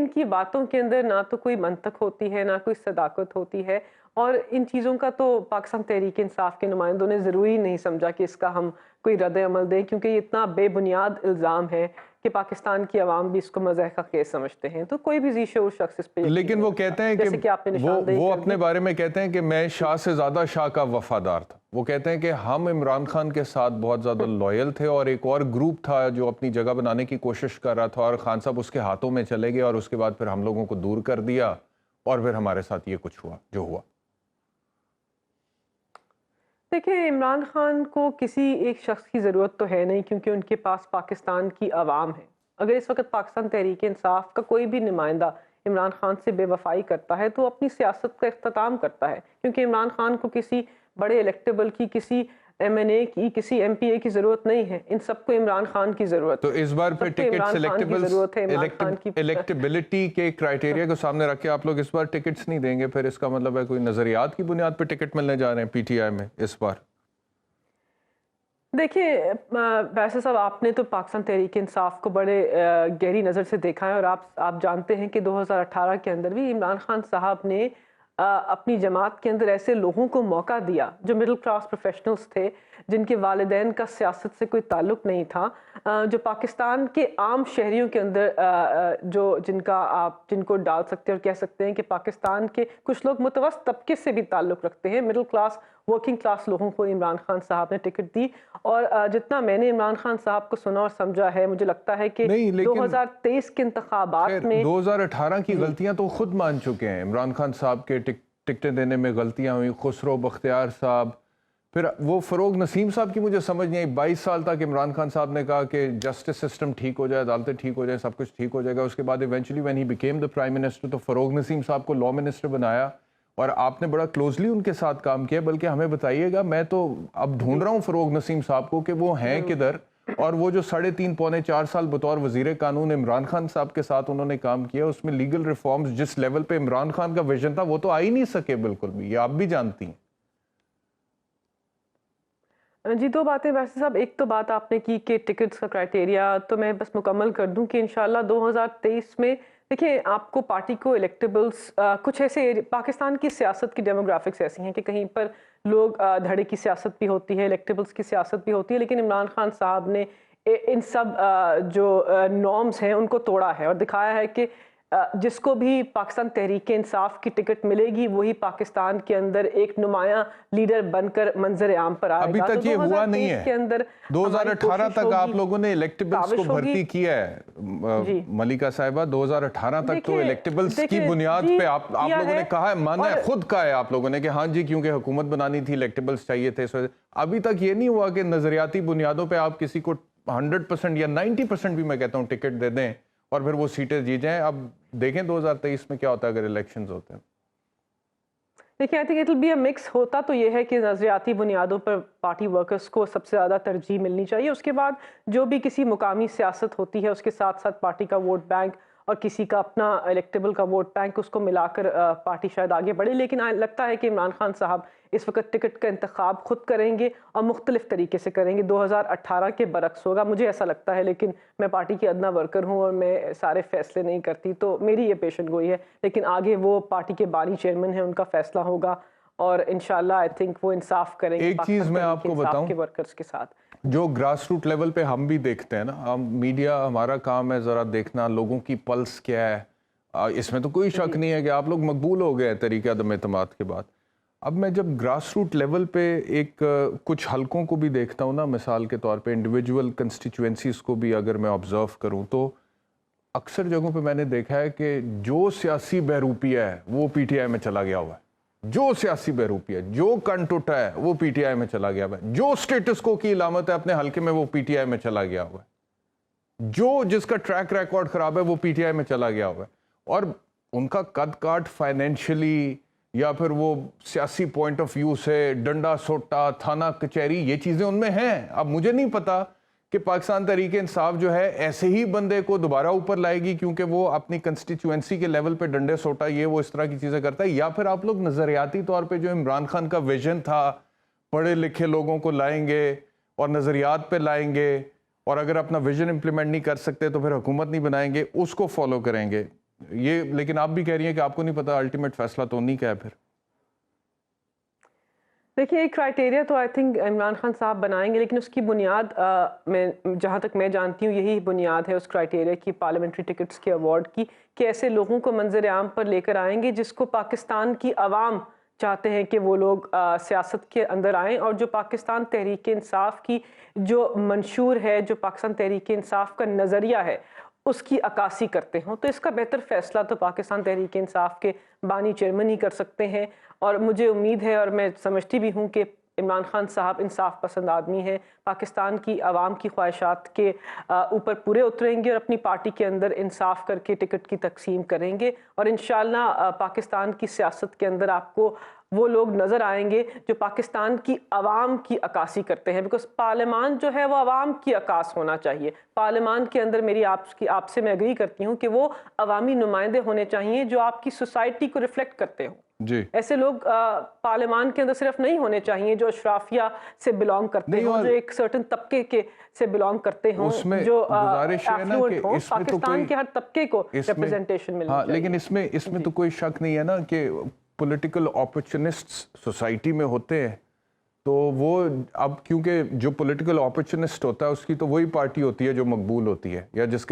کی باتوں کے اندر نہ تو کوئی منطق ہوتی ہے، نہ کوئی صداقت ہوتی ہے. اور ان چیزوں کا تو پاکستان تحریک انصاف کے نمائندوں نے ضروری نہیں سمجھا کہ اس کا ہم کوئی رد عمل دیں، کیونکہ یہ اتنا بے بنیاد الزام ہے کہ پاکستان کی عوام بھی اس کو مزاح کا کیس سمجھتے ہیں. تو کوئی بھی ذی شعور شخص اس پہ، لیکن وہ کہتے ہیں کہ وہ اپنے بارے میں کہتے ہیں کہ میں شاہ سے زیادہ شاہ کا وفادار تھا. وہ کہتے ہیں کہ ہم عمران خان کے ساتھ بہت زیادہ لوئل تھے، اور ایک اور گروپ تھا جو اپنی جگہ بنانے کی کوشش کر رہا تھا، اور خان صاحب اس کے ہاتھوں میں چلے گئے اور اس کے بعد پھر ہم لوگوں کو دور کر دیا اور پھر ہمارے ساتھ یہ کچھ ہوا جو ہوا. دیکھیں عمران خان کو کسی ایک شخص کی ضرورت تو ہے نہیں، کیونکہ ان کے پاس پاکستان کی عوام ہے. اگر اس وقت پاکستان تحریک انصاف کا کوئی بھی نمائندہ عمران خان سے بے وفائی کرتا ہے تو اپنی سیاست کا اختتام کرتا ہے، کیونکہ عمران خان کو کسی بڑے الیکٹیبل کی، کسی ایم این اے کی، کسی ایم پی اے کی ضرورت نہیں ہے. ان سب کو عمران خان کی ضرورت تو اس بار پھر الیکٹیبلٹی کے کرائٹیریا کو سامنے رکھ کے آپ لوگ اس بار ٹکٹس نہیں دیں گے، پھر اس کا مطلب ہے کوئی نظریات کی بنیاد پہ ٹکٹ ملنے جا رہے ہیں پی ٹی آئی میں اس بار؟ دیکھیں بیسر صاحب، آپ نے تو پاکستان تحریک انصاف کو بڑے گہری نظر سے دیکھا ہے، اور آپ جانتے ہیں کہ 2018 کے اندر بھی عمران خان صاحب نے اپنی جماعت کے اندر ایسے لوگوں کو موقع دیا جو مڈل کلاس پروفیشنلز تھے، جن کے والدین کا سیاست سے کوئی تعلق نہیں تھا، جو پاکستان کے عام شہریوں کے اندر جن کو ڈال سکتے ہیں اور کہہ سکتے ہیں کہ پاکستان کے کچھ لوگ متوسط طبقے سے بھی تعلق رکھتے ہیں، مڈل کلاس ورکنگ کلاس لوگوں کو عمران خان صاحب نے ٹکٹ دی. اور جتنا میں نے عمران خان صاحب کو سنا اور سمجھا ہے، مجھے لگتا ہے کہ 2023 کے انتخابات میں 2018 کی غلطیاں تو خود مان چکے ہیں. عمران خان صاحب کے ٹکٹیں دینے میں غلطیاں ہوئی، خسرو بختیار صاحب، پھر وہ فروغ نسیم صاحب کی مجھے سمجھ نہیں آئی. 22 سال تک عمران خان صاحب نے کہا کہ جسٹس سسٹم ٹھیک ہو جائے، عدالتیں ٹھیک ہو جائیں، سب کچھ ٹھیک ہو جائے گا. اس کے بعد eventually when he became the prime minister تو فروغ نسیم صاحب کو لا منسٹر بنایا، اور آپ نے بڑا کلوزلی ان کے ساتھ کام کیا. بلکہ ہمیں بتائیے گا، میں تو اب ڈھونڈ رہا ہوں فروغ نسیم صاحب کو کہ وہ ہیں کدھر، اور وہ جو 3.5 پونے 4 سال بطور وزیر قانون عمران خان صاحب کے ساتھ انہوں نے کام کیا، اس میں لیگل ریفارمز جس لیول پہ عمران خان کا ویژن تھا وہ تو آ ہی نہیں سکے بالکل بھی. یہ آپ بھی جانتی ہیں. جی، دو باتیں ویسے صاحب. ایک تو بات آپ نے کی کہ ٹکٹس کا کرائٹیریا، تو میں بس مکمل کر دوں کہ انشاءاللہ 2023 میں دیکھیں آپ کو پارٹی کو الیکٹیبلز کچھ ایسے، پاکستان کی سیاست کی ڈیموگرافکس ایسی ہیں کہ کہیں پر لوگ دھڑے کی سیاست بھی ہوتی ہے، الیکٹیبلز کی سیاست بھی ہوتی ہے، لیکن عمران خان صاحب نے ان سب جو نارمز ہیں ان کو توڑا ہے اور دکھایا ہے کہ جس کو بھی پاکستان تحریک انصاف کی ٹکٹ ملے گی وہی پاکستان کے اندر ایک نمایاں لیڈر بن کر منظر عام پر آئے گا. ابھی تک یہ ہوا نہیں ہے. 2018 تک آپ لوگوں نے الیکٹیبلز کو بھرتی کیا ہے ملکہ صاحبہ. 2018 تک تو الیکٹیبلز کی بنیاد پہ آپ لوگوں نے کہا ہے، مانا ہے، خود کہا ہے آپ لوگوں نے کہ ہاں جی کیونکہ حکومت بنانی تھی الیکٹیبلز چاہیے تھے. ابھی تک یہ نہیں ہوا کہ نظریاتی بنیادوں پہ آپ کسی کو 100% یا 90% بھی میں کہتا ہوں ٹکٹ دے دیں اور پھر وہ سیٹیں جیت جائیں. اب دیکھیں 2023 میں کیا ہوتا ہے اگر الیکشنز ہوتے ہیں. دیکھیں I think it will be a mix. ہوتا تو یہ ہے کہ نظریاتی بنیادوں پر پارٹی ورکرز کو سب سے زیادہ ترجیح ملنی چاہیے، اس کے بعد جو بھی کسی مقامی سیاست ہوتی ہے اس کے ساتھ ساتھ پارٹی کا ووٹ بینک اور کسی کا اپنا الیکٹیبل کا ووٹ بینک، اس کو ملا کر پارٹی شاید آگے بڑھے. لیکن لگتا ہے کہ عمران خان صاحب اس وقت ٹکٹ کا انتخاب خود کریں گے اور مختلف طریقے سے کریں گے. 2018 کے برعکس ہوگا، مجھے ایسا لگتا ہے، لیکن میں پارٹی کی ادنا ورکر ہوں اور میں سارے فیصلے نہیں کرتی، تو میری یہ پیشن گوئی ہے. لیکن آگے وہ پارٹی کے بانی چیئرمین ہیں، ان کا فیصلہ ہوگا اور انشاءاللہ آئی تھنک وہ انصاف کریں گے. ایک چیز میں آپ کو بتاؤں کے ورکرز کے ساتھ جو گراس روٹ لیول پہ ہم بھی دیکھتے ہیں نا، ہم میڈیا، ہمارا کام ہے ذرا دیکھنا لوگوں کی پلس کیا ہے. اس میں تو کوئی شک نہیں ہے کہ آپ لوگ مقبول ہو گئے ہیں طریقہ عدم اعتماد کے بعد. اب میں جب گراس روٹ لیول پہ ایک کچھ حلقوں کو بھی دیکھتا ہوں نا، مثال کے طور پہ انڈیویجول کنسٹیچوئنسیز کو بھی اگر میں آبزرو کروں تو اکثر جگہوں پہ میں نے دیکھا ہے کہ جو سیاسی بہروپیہ ہے وہ پی ٹی آئی میں چلا گیا ہوا ہے. جو سیاسی بہروپیہ ہے، جو کنٹوٹا ہے وہ پی ٹی آئی میں چلا گیا ہوا ہے. جو سٹیٹس کو کی علامت ہے اپنے حلقے میں وہ پی ٹی آئی میں چلا گیا ہوا ہے. جس کا ٹریک ریکارڈ خراب ہے وہ پی ٹی آئی میں چلا گیا ہوا ہے. اور ان کا قد کاٹ فائنینشلی یا پھر وہ سیاسی پوائنٹ آف ویو سے ڈنڈا سوٹا، تھانہ کچہری، یہ چیزیں ان میں ہیں. اب مجھے نہیں پتا کہ پاکستان تحریک انصاف جو ہے ایسے ہی بندے کو دوبارہ اوپر لائے گی کیونکہ وہ اپنی کنسٹیچوئنسی کے لیول پہ ڈنڈے سوٹا یہ وہ اس طرح کی چیزیں کرتا ہے، یا پھر آپ لوگ نظریاتی طور پہ جو عمران خان کا ویژن تھا، پڑھے لکھے لوگوں کو لائیں گے اور نظریات پہ لائیں گے، اور اگر اپنا ویژن امپلیمنٹ نہیں کر سکتے تو پھر حکومت نہیں بنائیں گے، اس کو فالو کریں گے. یہ لیکن آپ بھی کہہ رہی ہیں کہ آپ کو نہیں پتا، الٹیمیٹ فیصلہ تو نہیں کیا ہے. پھر دیکھیے ایک کرائٹیریا تو آئی تھنک عمران خان صاحب بنائیں گے، لیکن اس کی بنیاد میں جہاں تک میں جانتی ہوں یہی بنیاد ہے اس کرائٹیریا کی، پارلیمنٹری ٹکٹس کے ایوارڈ کی، کہ ایسے لوگوں کو منظر عام پر لے کر آئیں گے جس کو پاکستان کی عوام چاہتے ہیں کہ وہ لوگ سیاست کے اندر آئیں، اور جو پاکستان تحریک انصاف کی جو منشور ہے، جو پاکستان تحریک انصاف کا نظریہ ہے، اس کی عکاسی کرتے ہوں، تو اس کا بہتر فیصلہ تو پاکستان تحریک انصاف کے بانی چیئرمین ہی کر سکتے ہیں. اور مجھے امید ہے اور میں سمجھتی بھی ہوں کہ عمران خان صاحب انصاف پسند آدمی ہیں، پاکستان کی عوام کی خواہشات کے اوپر پورے اتریں گے اور اپنی پارٹی کے اندر انصاف کر کے ٹکٹ کی تقسیم کریں گے. اور انشاءاللہ پاکستان کی سیاست کے اندر آپ کو وہ لوگ نظر آئیں گے جو پاکستان کی عوام کی عکاسی کرتے ہیں، بیکاز پارلیمان جو ہے وہ عوام کی عکاس ہونا چاہیے. پارلیمان کے اندر میری آپ سے میں اگری کرتی ہوں کہ وہ عوامی نمائندے ہونے چاہیے جو آپ کی سوسائٹی کو ریفلیکٹ کرتے ہوں. جی ایسے لوگ پارلیمان کے اندر صرف نہیں ہونے چاہیے جو اشرافیہ سے بلانگ کرتے ہوں، جو ایک سرٹن طبقے کے سے بلانگ کرتے ہوں، جو ایفلوئنٹ ہوں. پاکستان کے ہر طبقے کو ریپرزنٹیشن ملنی چاہیے. لیکن اس میں تو کوئی شک نہیں ہے نا کہ پولیٹیکل اپرچونسٹس سوسائٹی میں ہوتے ہیں، تو وہ اب کیونکہ جو پولیٹیکل اپرچونسٹ ہوتا ہے اس کی تو وہی پارٹی ہوتی ہے جو مقبول ہوتی ہے، یا جس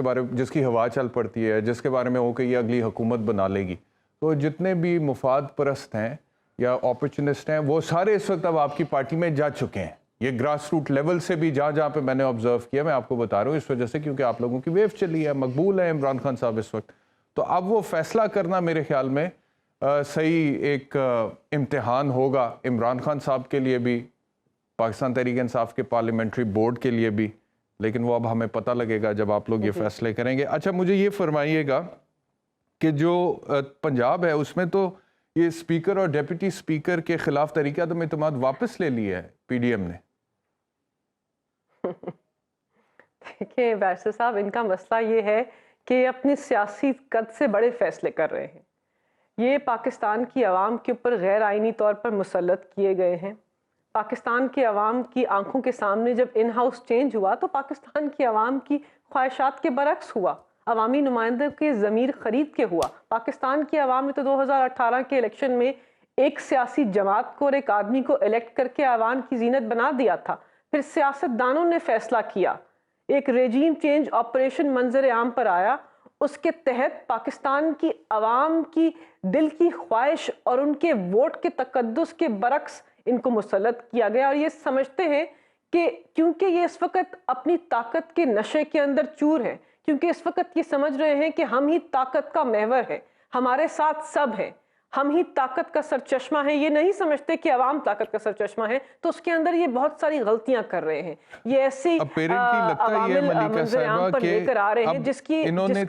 کی ہوا چل پڑتی ہے، جس کے بارے میں ہو کہ یہ اگلی حکومت بنا لے گی. تو جتنے بھی مفاد پرست ہیں یا اپرچونسٹ ہیں وہ سارے اس وقت اب آپ کی پارٹی میں جا چکے ہیں. یہ گراس روٹ لیول سے بھی جہاں پہ میں نے آبزرو کیا، میں آپ کو بتا رہا ہوں اس وجہ سے کیونکہ آپ لوگوں کی ویو چلی ہے، مقبول ہے عمران خان صاحب اس وقت. تو اب وہ فیصلہ کرنا میرے خیال میں صحیح ایک امتحان ہوگا عمران خان صاحب کے لیے بھی، پاکستان تحریک انصاف کے پارلیمنٹری بورڈ کے لیے بھی. لیکن وہ اب ہمیں پتہ لگے گا جب آپ لوگ یہ فیصلے کریں گے. اچھا مجھے یہ فرمائیے گا کہ جو پنجاب ہے اس میں تو یہ اسپیکر اور ڈیپٹی اسپیکر کے خلاف تحریک عدم اعتماد واپس لے لی ہے پی ڈی ایم نے. دیکھیں بیرسٹر صاحب، ان کا مسئلہ یہ ہے کہ اپنی سیاسی قد سے بڑے فیصلے کر رہے ہیں. یہ پاکستان کی عوام کے اوپر غیر آئینی طور پر مسلط کیے گئے ہیں. پاکستان کی عوام کی آنکھوں کے سامنے جب ان ہاؤس چینج ہوا تو پاکستان کی عوام کی خواہشات کے برعکس ہوا، عوامی نمائندے کے ضمیر خرید کے ہوا. پاکستان کی عوام نے تو 2018 کے الیکشن میں ایک سیاسی جماعت کو اور ایک آدمی کو الیکٹ کر کے عوام کی زینت بنا دیا تھا. پھر سیاست دانوں نے فیصلہ کیا، ایک ریجیم چینج آپریشن منظر عام پر آیا، اس کے تحت پاکستان کی عوام کی دل کی خواہش اور ان کے ووٹ کے تقدس کے برعکس ان کو مسلط کیا گیا. اور یہ سمجھتے ہیں کہ کیونکہ یہ اس وقت اپنی طاقت کے نشے کے اندر چور ہیں، کیونکہ اس وقت یہ سمجھ رہے ہیں کہ ہم ہی طاقت کا محور ہے، ہمارے ساتھ سب ہیں، ہم ہی طاقت کا سرچشمہ ہیں. یہ نہیں سمجھتے کہ عوام طاقت کا سرچشمہ ہے، تو اس کے اندر یہ بہت ساری غلطیاں کر رہے ہیں. یہ ایسی عوامل منظر عام پر لے کر آ رہے ہیں جس کا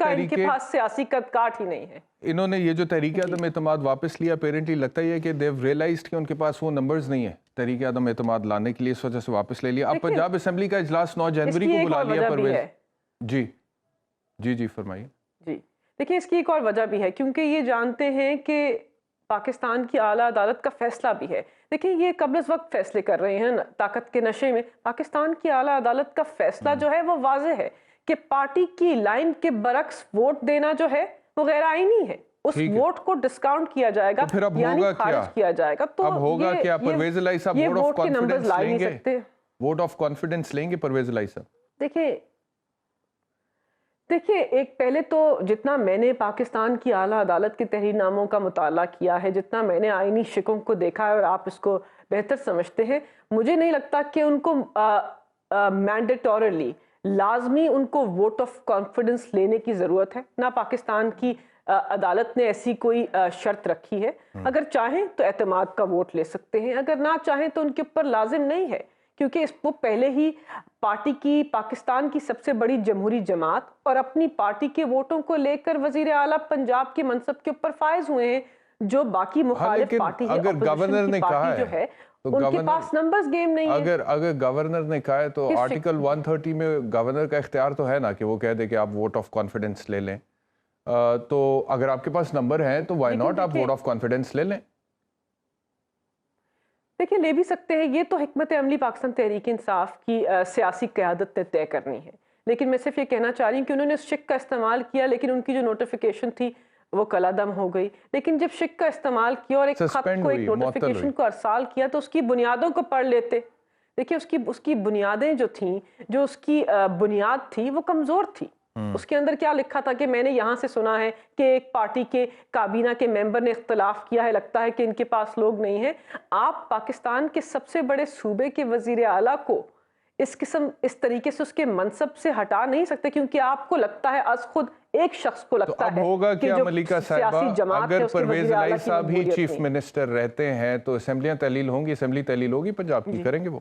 ان کے پاس سیاسی قد کاٹ ہی نہیں ہے. انہوں نے یہ جو تحریک عدم اعتماد واپس لیا، اپیرنٹلی لگتا ہے کہ دیو ریئلائزڈ کہ ان کے پاس وہ نمبرز نہیں ہیں تحریک عدم اعتماد لانے کے لیے، اس وجہ سے واپس لے لیا. اب پنجاب اسمبلی کا اجلاس 9 جنوری کو بلا لیا پرویز. جی فرمائیے. جی دیکھیں، اس کی ایک اور وجہ بھی ہے، کیونکہ یہ جانتے ہیں کہ پاکستان کی اعلیٰ عدالت کا فیصلہ بھی ہے. دیکھیں یہ قبل از وقت فیصلے کر رہے ہیں طاقت کے نشے میں. پاکستان کی اعلیٰ عدالت کا فیصلہ جو ہے وہ واضح ہے کہ پارٹی کی لائن کے برعکس ووٹ دینا جو ہے وہ غیر آئینی ہے. اس ووٹ کو ڈسکاؤنٹ کیا جائے گا، یعنی خارج کیا جائے گا. تو اب ہوگا کیا؟ پرویز الہی صاحب ووٹ آف کانفیڈنس لیں گے؟ ووٹ آف کانفیڈنس لیں گے پرویز الہی صاحب؟ دیکھیں ایک پہلے تو جتنا میں نے پاکستان کی اعلیٰ عدالت کے تحریر ناموں کا مطالعہ کیا ہے، جتنا میں نے آئینی شکوں کو دیکھا ہے، اور آپ اس کو بہتر سمجھتے ہیں، مجھے نہیں لگتا کہ ان کو مینڈیٹورلی لازمی ان کو ووٹ آف کانفیڈنس لینے کی ضرورت ہے. نہ پاکستان کی عدالت نے ایسی کوئی شرط رکھی ہے. اگر چاہیں تو اعتماد کا ووٹ لے سکتے ہیں، اگر نہ چاہیں تو ان کے اوپر لازم نہیں ہے، کیونکہ اس کو پہلے ہی پارٹی کی، پاکستان کی سب سے بڑی جمہوری جماعت اور اپنی پارٹی کے ووٹوں کو لے کر وزیر اعلیٰ پنجاب کے منصب کے اوپر فائز ہوئے ہیں. جو باقی مخالف پارٹی ہے، اپوزیشن کی پارٹی جو ہے، ان کے پاس نمبرز گیم نہیں ہے. اگر گورنر نے کہا ہے تو آرٹیکل 130 میں گورنر کا اختیار تو ہے نا کہ وہ کہہ دے کہ آپ ووٹ آف کانفیڈنس لے لیں. تو اگر آپ کے پاس نمبر ہیں تو وائی ناٹ آپ ووٹ آف کانفیڈنس لے لیں. دیکھیں لے بھی سکتے ہیں، یہ تو حکمت عملی پاکستان تحریک انصاف کی سیاسی قیادت نے طے کرنی ہے. لیکن میں صرف یہ کہنا چاہ رہی ہوں کہ انہوں نے اس شک کا استعمال کیا، لیکن ان کی جو نوٹیفیکیشن تھی وہ کلعدم ہو گئی. لیکن جب شک کا استعمال کیا اور ایک خط کو، ایک نوٹیفیکیشن کو ارسال کیا، تو اس کی بنیادوں کو پڑھ لیتے. دیکھیں اس کی بنیادیں جو تھیں، جو اس کی بنیاد تھی وہ کمزور تھی. اس کے اندر کیا لکھا تھا کہ میں نے یہاں سے سنا ہے کہ ایک پارٹی کے کابینہ کے ممبر نے اختلاف کیا ہے، لگتا ہے کہ ان کے پاس لوگ نہیں ہیں. آپ پاکستان کے سب سے بڑے صوبے کے وزیر اعلیٰ کو اس طریقے سے اس کے منصب سے ہٹا نہیں سکتے، کیونکہ آپ کو لگتا ہے از خود ایک شخص کو لگتا ہے اب ہوگا کہ کیا جو ملکہ سیاسی صاحبہ، جماعت ہے اگر اس کے پرویز وزیر الہی اعلیٰ کی صاحب ہی مقبولیت چیف نہیں۔ منسٹر رہتے ہیں تو اسمبلیاں تحلیل ہوں گی، اسمبلی تحلیل ہوگی پنجاب کی، کریں گے وہ؟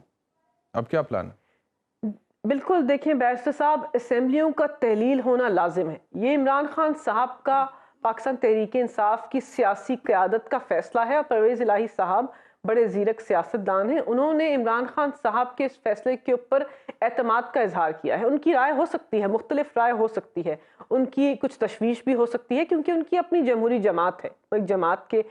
اب کیا پلان ہے؟ بالکل، دیکھیں بیرسٹر صاحب، اسمبلیوں کا تحلیل ہونا لازم ہے۔ یہ عمران خان صاحب کا پاکستان تحریک انصاف کی سیاسی قیادت کا فیصلہ ہے، اور پرویز الہی صاحب بڑے زیرک سیاستدان ہیں، انہوں نے عمران خان صاحب کے اس فیصلے کے اوپر اعتماد کا اظہار کیا ہے۔ ان کی رائے ہو سکتی ہے، مختلف رائے ہو سکتی ہے، ان کی کچھ تشویش بھی ہو سکتی ہے، کیونکہ ان کی اپنی جمہوری جماعت ہے، وہ ایک جماعت کے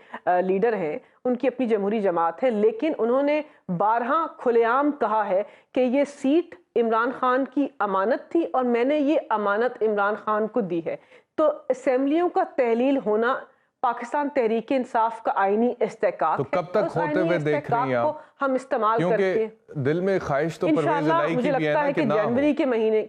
لیڈر ہیں، ان کی اپنی جمہوری جماعت ہے، لیکن انہوں نے بارہا کھلے عام کہا ہے کہ یہ سیٹ عمران خان کی امانت تھی اور میں نے یہ امانت عمران خان کو دی ہے۔ تو اسمبلیوں کا تحلیل ہونا پاکستان تحریک انصاف کا آئینی استحقاق تو ہے، کب تک اس ہوتے ہوئے آئینی دیکھ رہی ہیں استحقاق آپ؟ کو ہم استعمال کر کے کیونکہ دل میں خواہش تو پرویز انشاءاللہ الہی مجھے کی بھی ہے لگتا نا ہے کہ کہ نہ ہو۔ جنوری کے مہینے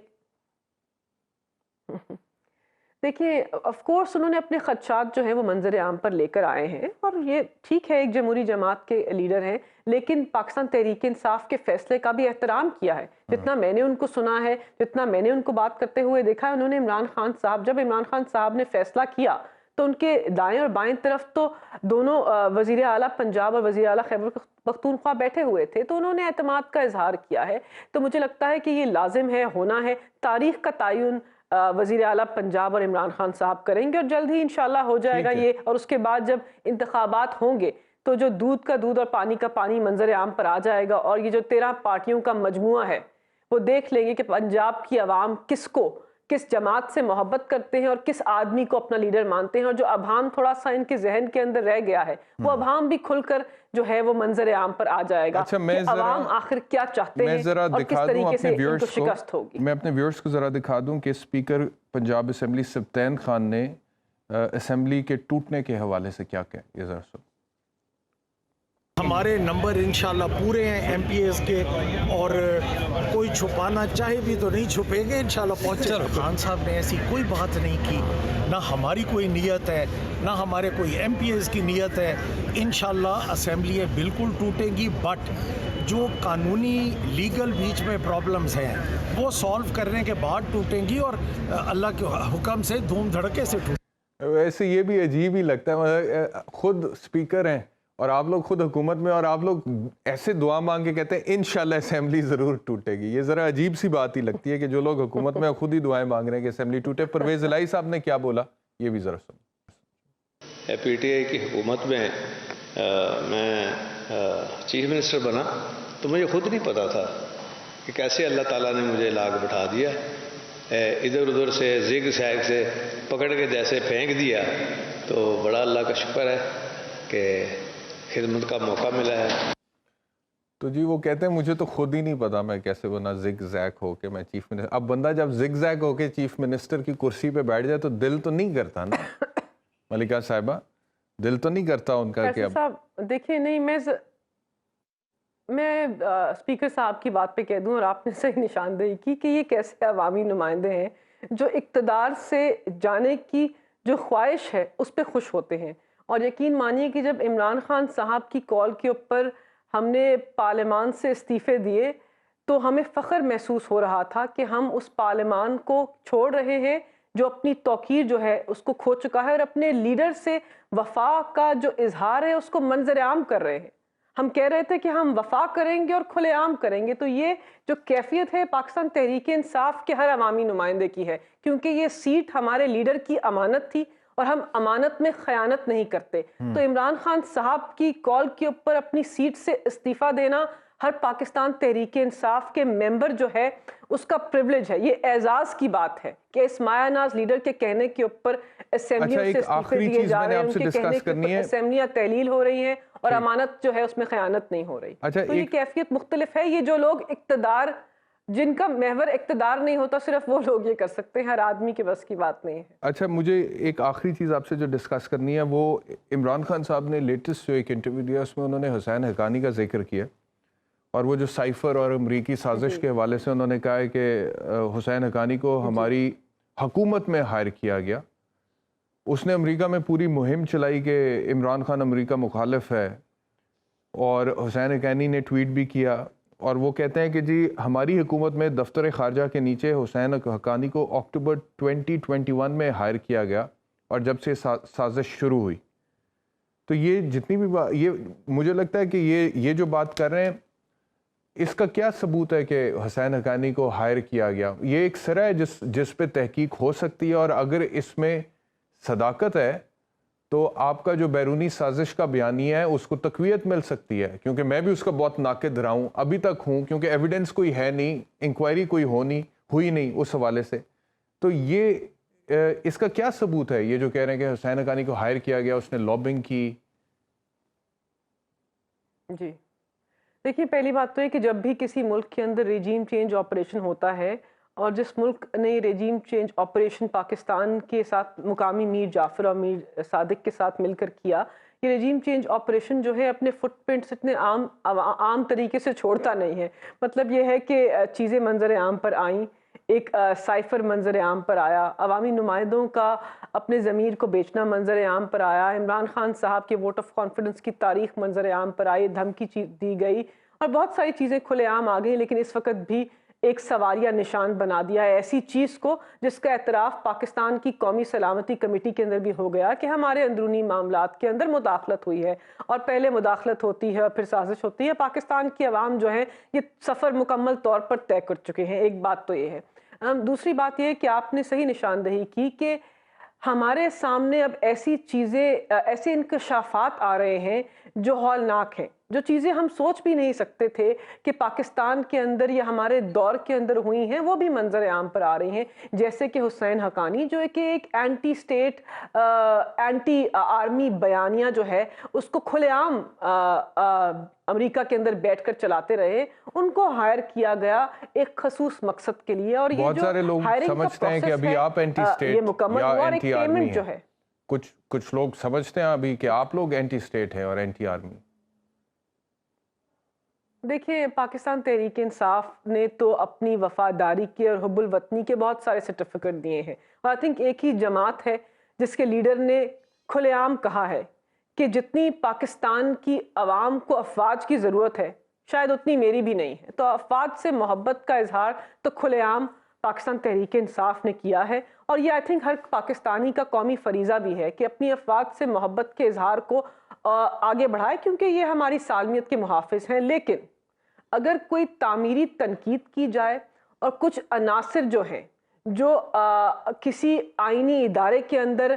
دیکھیں آف کورس انہوں نے اپنے خدشات جو ہیں وہ منظر عام پر لے کر آئے ہیں، اور یہ ٹھیک ہے، ایک جمہوری جماعت کے لیڈر ہیں، لیکن پاکستان تحریک انصاف کے فیصلے کا بھی احترام کیا ہے۔ جتنا میں نے ان کو سنا ہے، جتنا میں نے ان کو بات کرتے ہوئے دیکھا ہے، انہوں نے عمران خان صاحب، جب عمران خان صاحب نے فیصلہ کیا تو ان کے دائیں اور بائیں طرف تو دونوں وزیر اعلیٰ پنجاب اور وزیر اعلیٰ خیبر پختونخوا بیٹھے ہوئے تھے، تو انہوں نے اعتماد کا اظہار کیا ہے۔ تو مجھے لگتا ہے کہ یہ لازم ہے، ہونا ہے، تاریخ کا تعین وزیر اعلیٰ پنجاب اور عمران خان صاحب کریں گے، اور جلد ہی انشاءاللہ ہو جائے گا یہ، اور اس کے بعد جب انتخابات ہوں گے تو جو دودھ کا دودھ اور پانی کا پانی منظر عام پر آ جائے گا، اور یہ جو 13 پارٹیوں کا مجموعہ ہے وہ دیکھ لیں گے کہ پنجاب کی عوام کس جماعت سے محبت کرتے ہیں اور کس آدمی کو اپنا لیڈر مانتے ہیں، اور جو ابہام تھوڑا سا ان کے ذہن کے اندر رہ گیا ہے وہ ابہام بھی کھل کر جو ہے وہ منظر عام پر آ جائے گا کہ عوام آخر کیا چاہتے ہیں اور کس طریقے سے ان کو شکست ہوگی۔ میں اپنے ویورز کو ذرا دکھا دوں کہ اسپیکر پنجاب اسمبلی سبطین خان نے اسمبلی کے ٹوٹنے کے حوالے سے کیا کہا، یہ ذرا سن۔ ہمارے نمبر انشاءاللہ پورے ہیں ایم پی ایس کے، اور کوئی چھپانا چاہے بھی تو نہیں چھپیں گے، انشاءاللہ پہنچے۔ خان صاحب نے ایسی کوئی بات نہیں کی، نہ ہماری کوئی نیت ہے، نہ ہمارے کوئی ایم پی ایس کی نیت ہے۔ انشاءاللہ اسمبلیاں بالکل ٹوٹیں گی، بٹ جو قانونی لیگل بیچ میں پرابلمز ہیں وہ سالو کرنے کے بعد ٹوٹیں گی، اور اللہ کے حکم سے دھوم دھڑکے سے ٹوٹیں گی۔ ویسے یہ بھی عجیب ہی لگتا ہے، خود اسپیکر ہیں اور آپ لوگ خود حکومت میں، اور آپ لوگ ایسے دعا مانگ کے کہتے ہیں انشاءاللہ اسمبلی ضرور ٹوٹے گی۔ یہ ذرا عجیب سی بات ہی لگتی ہے کہ جو لوگ حکومت میں خود ہی دعائیں مانگ رہے ہیں کہ اسمبلی ٹوٹے۔ پرویز الہی صاحب نے کیا بولا یہ بھی ذرا سن۔ پی ٹی آئی کی حکومت میں میں چیف منسٹر بنا تو مجھے خود نہیں پتا تھا کہ کیسے اللہ تعالیٰ نے مجھے لاگ بٹھا دیا، ادھر ادھر سے زگ زیگ سے پکڑ کے جیسے پھینک دیا۔ تو بڑا اللہ کا شکر ہے کہ خدمت کا موقع ملا ہے۔ تو جی وہ کہتے ہیں مجھے تو خود ہی نہیں پتا میں کیسے بنا زگ زیگ ہو کے میں چیف منسٹر۔ اب بندہ جب زگ زیگ ہو کے چیف منسٹر کی کرسی پہ بیٹھ جائے تو دل تو نہیں کرتا نا ملکہ صاحبہ، دل تو نہیں کرتا ان کا کہ اب صاحب دیکھیں، نہیں میں اسپیکر صاحب کی بات پہ کہہ دوں، اور آپ نے صحیح نشاندہی کی کہ یہ کیسے عوامی نمائندے ہیں جو اقتدار سے جانے کی جو خواہش ہے اس پہ خوش ہوتے ہیں۔ اور یقین مانیے کہ جب عمران خان صاحب کی کال کے اوپر ہم نے پارلیمان سے استعفے دیے تو ہمیں فخر محسوس ہو رہا تھا کہ ہم اس پارلیمان کو چھوڑ رہے ہیں جو اپنی توقیر جو ہے اس کو کھو چکا ہے، اور اپنے لیڈر سے وفا کا جو اظہار ہے اس کو منظر عام کر رہے ہیں۔ ہم کہہ رہے تھے کہ ہم وفا کریں گے اور کھلے عام کریں گے، تو یہ جو کیفیت ہے پاکستان تحریک انصاف کے ہر عوامی نمائندے کی ہے، کیونکہ یہ سیٹ ہمارے لیڈر کی امانت تھی اور ہم امانت میں خیانت نہیں کرتے۔ تو عمران خان صاحب کی کال کے اوپر اپنی سیٹ سے استعفیٰ دینا ہر پاکستان تحریک انصاف کے ممبر جو ہے اس کا پریولیج ہے، یہ اعزاز کی بات ہے کہ اس مایہ ناز لیڈر کے کہنے کے اوپر اسمبلیوں سے استعفے دیے جا رہے ہیں، ان کے کہنے کے اوپر اسمبلیاں تحلیل ہو رہی ہیں اور امانت جو ہے اس میں خیانت نہیں ہو رہی۔ تو یہ کیفیت مختلف ہے۔ یہ جو لوگ اقتدار، جن کا محور اقتدار نہیں ہوتا، صرف وہ لوگ یہ کر سکتے ہیں، ہر آدمی کے بس کی بات نہیں ہے۔ اچھا، مجھے ایک آخری چیز آپ سے جو ڈسکس کرنی ہے، وہ عمران خان صاحب نے لیٹسٹ جو ایک انٹرویو دیا اس میں انہوں نے حسین حقانی کا ذکر کیا، اور وہ جو سائفر اور امریکی سازش کے حوالے سے انہوں نے کہا ہے کہ حسین حقانی کو ہماری حکومت میں ہائر کیا گیا، اس نے امریکہ میں پوری مہم چلائی کہ عمران خان امریکہ مخالف ہے، اور حسین حقانی نے ٹویٹ بھی کیا اور وہ کہتے ہیں کہ جی ہماری حکومت میں دفتر خارجہ کے نیچے حسین حقانی کو اکتوبر 2021 میں ہائر کیا گیا اور جب سے سازش شروع ہوئی. تو یہ جتنی بھی یہ مجھے لگتا ہے کہ یہ جو بات کر رہے ہیں اس کا کیا ثبوت ہے کہ حسین حقانی کو ہائر کیا گیا؟ یہ ایک سرا ہے جس پہ تحقیق ہو سکتی ہے، اور اگر اس میں صداقت ہے تو آپ کا جو بیرونی سازش کا بیانیہ ہے اس کو تقویت مل سکتی ہے، کیونکہ میں بھی اس کا بہت ناقد رہا ہوں، ابھی تک ہوں، کیونکہ ایویڈنس کوئی ہے نہیں، انکوائری کوئی ہوئی نہیں اس حوالے سے. تو یہ اس کا کیا ثبوت ہے یہ جو کہہ رہے ہیں کہ حسین حقانی کو ہائر کیا گیا، اس نے لابنگ کی؟ جی دیکھیے، پہلی بات تو ہے کہ جب بھی کسی ملک کے اندر ریجیم چینج آپریشن ہوتا ہے، اور جس ملک نے ریجیم چینج آپریشن پاکستان کے ساتھ مقامی میر جعفر اور میر صادق کے ساتھ مل کر کیا، یہ ریجیم چینج آپریشن جو ہے اپنے فٹ پرنٹس اتنے عام طریقے سے چھوڑتا نہیں ہے. مطلب یہ ہے کہ چیزیں منظر عام پر آئیں، ایک سائفر منظر عام پر آیا، عوامی نمائندوں کا اپنے ضمیر کو بیچنا منظر عام پر آیا، عمران خان صاحب کے ووٹ آف کانفیڈنس کی تاریخ منظر عام پر آئی، دھمکی دی گئی، اور بہت ساری چیزیں کھلے عام آ گئی. لیکن اس وقت بھی ایک سواریہ نشان بنا دیا ہے ایسی چیز کو جس کا اعتراف پاکستان کی قومی سلامتی کمیٹی کے اندر بھی ہو گیا کہ ہمارے اندرونی معاملات کے اندر مداخلت ہوئی ہے، اور پہلے مداخلت ہوتی ہے اور پھر سازش ہوتی ہے. پاکستان کی عوام جو ہے یہ سفر مکمل طور پر طے کر چکے ہیں. ایک بات تو یہ ہے. دوسری بات یہ ہے کہ آپ نے صحیح نشاندہی کی کہ ہمارے سامنے اب ایسی چیزیں، ایسے انکشافات آ رہے ہیں جو ہولناک ہیں، جو چیزیں ہم سوچ بھی نہیں سکتے تھے کہ پاکستان کے اندر یا ہمارے دور کے اندر ہوئی ہیں، وہ بھی منظر عام پر آ رہی ہیں. جیسے کہ حسین حقانی جو کہ ایک اینٹی اسٹیٹ اینٹی آرمی بیانیہ جو ہے اس کو کھلے عام امریکہ کے اندر بیٹھ کر چلاتے رہے، ان کو ہائر کیا گیا ایک خصوص مقصد کے لیے. اور بہت سارے لوگ سمجھتے ہیں کہ ابھی آپ اینٹی اسٹیٹ یا اینٹی آرمی ہیں. کچھ لوگ سمجھتے ہیں ابھی کہ آپ لوگ اینٹی اسٹیٹ ہیں اور اینٹی آرمی. دیکھیں، پاکستان تحریک انصاف نے تو اپنی وفاداری کے اور حب الوطنی کے بہت سارے سرٹیفکیٹ دیے ہیں. آئی تھنک ایک ہی جماعت ہے جس کے لیڈر نے کھلے عام کہا ہے کہ جتنی پاکستان کی عوام کو افواج کی ضرورت ہے شاید اتنی میری بھی نہیں ہے. تو افواج سے محبت کا اظہار تو کھلے عام پاکستان تحریک انصاف نے کیا ہے، اور یہ آئی تھنک ہر پاکستانی کا قومی فریضہ بھی ہے کہ اپنی افواج سے محبت کے اظہار کو آگے بڑھائے، کیونکہ یہ ہماری سالمیت کے محافظ ہیں. لیکن اگر کوئی تعمیری تنقید کی جائے اور کچھ عناصر جو ہیں جو کسی آئینی ادارے کے اندر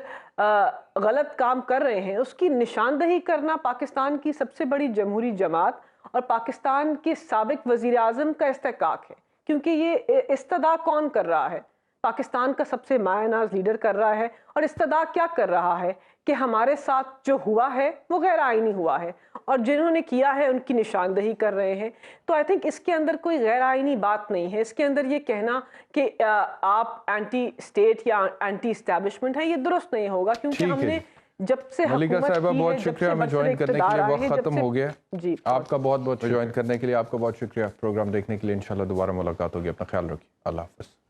غلط کام کر رہے ہیں اس کی نشاندہی کرنا پاکستان کی سب سے بڑی جمہوری جماعت اور پاکستان کے سابق وزیر اعظم کا استحقاق ہے. کیونکہ یہ استدعا کون کر رہا ہے؟ پاکستان کا سب سے مایہ ناز لیڈر کر رہا ہے. اور استدعا کیا کر رہا ہے کہ ہمارے ساتھ جو ہوا ہے وہ غیر آئینی ہوا ہے، اور جنہوں نے کیا ہے ان کی نشاندہی کر رہے ہیں. تو آئی تھنک اس کے اندر کوئی غیر آئینی بات نہیں ہے. اس کے اندر یہ کہنا کہ آپ اینٹی اسٹیٹ یا اینٹی اسٹیبلشمنٹ ہیں، یہ درست نہیں ہوگا. کیونکہ ہم نے جب سے ملکہ صاحبہ بہت شکریہ ہمیں جوائن کرنے کے لیے. وقت ختم ہو گیا. جی آپ کا بہت جوائن کرنے کے لیے آپ کا بہت شکریہ. پروگرام دیکھنے کے لیے انشاءاللہ دوبارہ ملاقات ہوگی. اپنا خیال رکھیے. اللہ حافظ.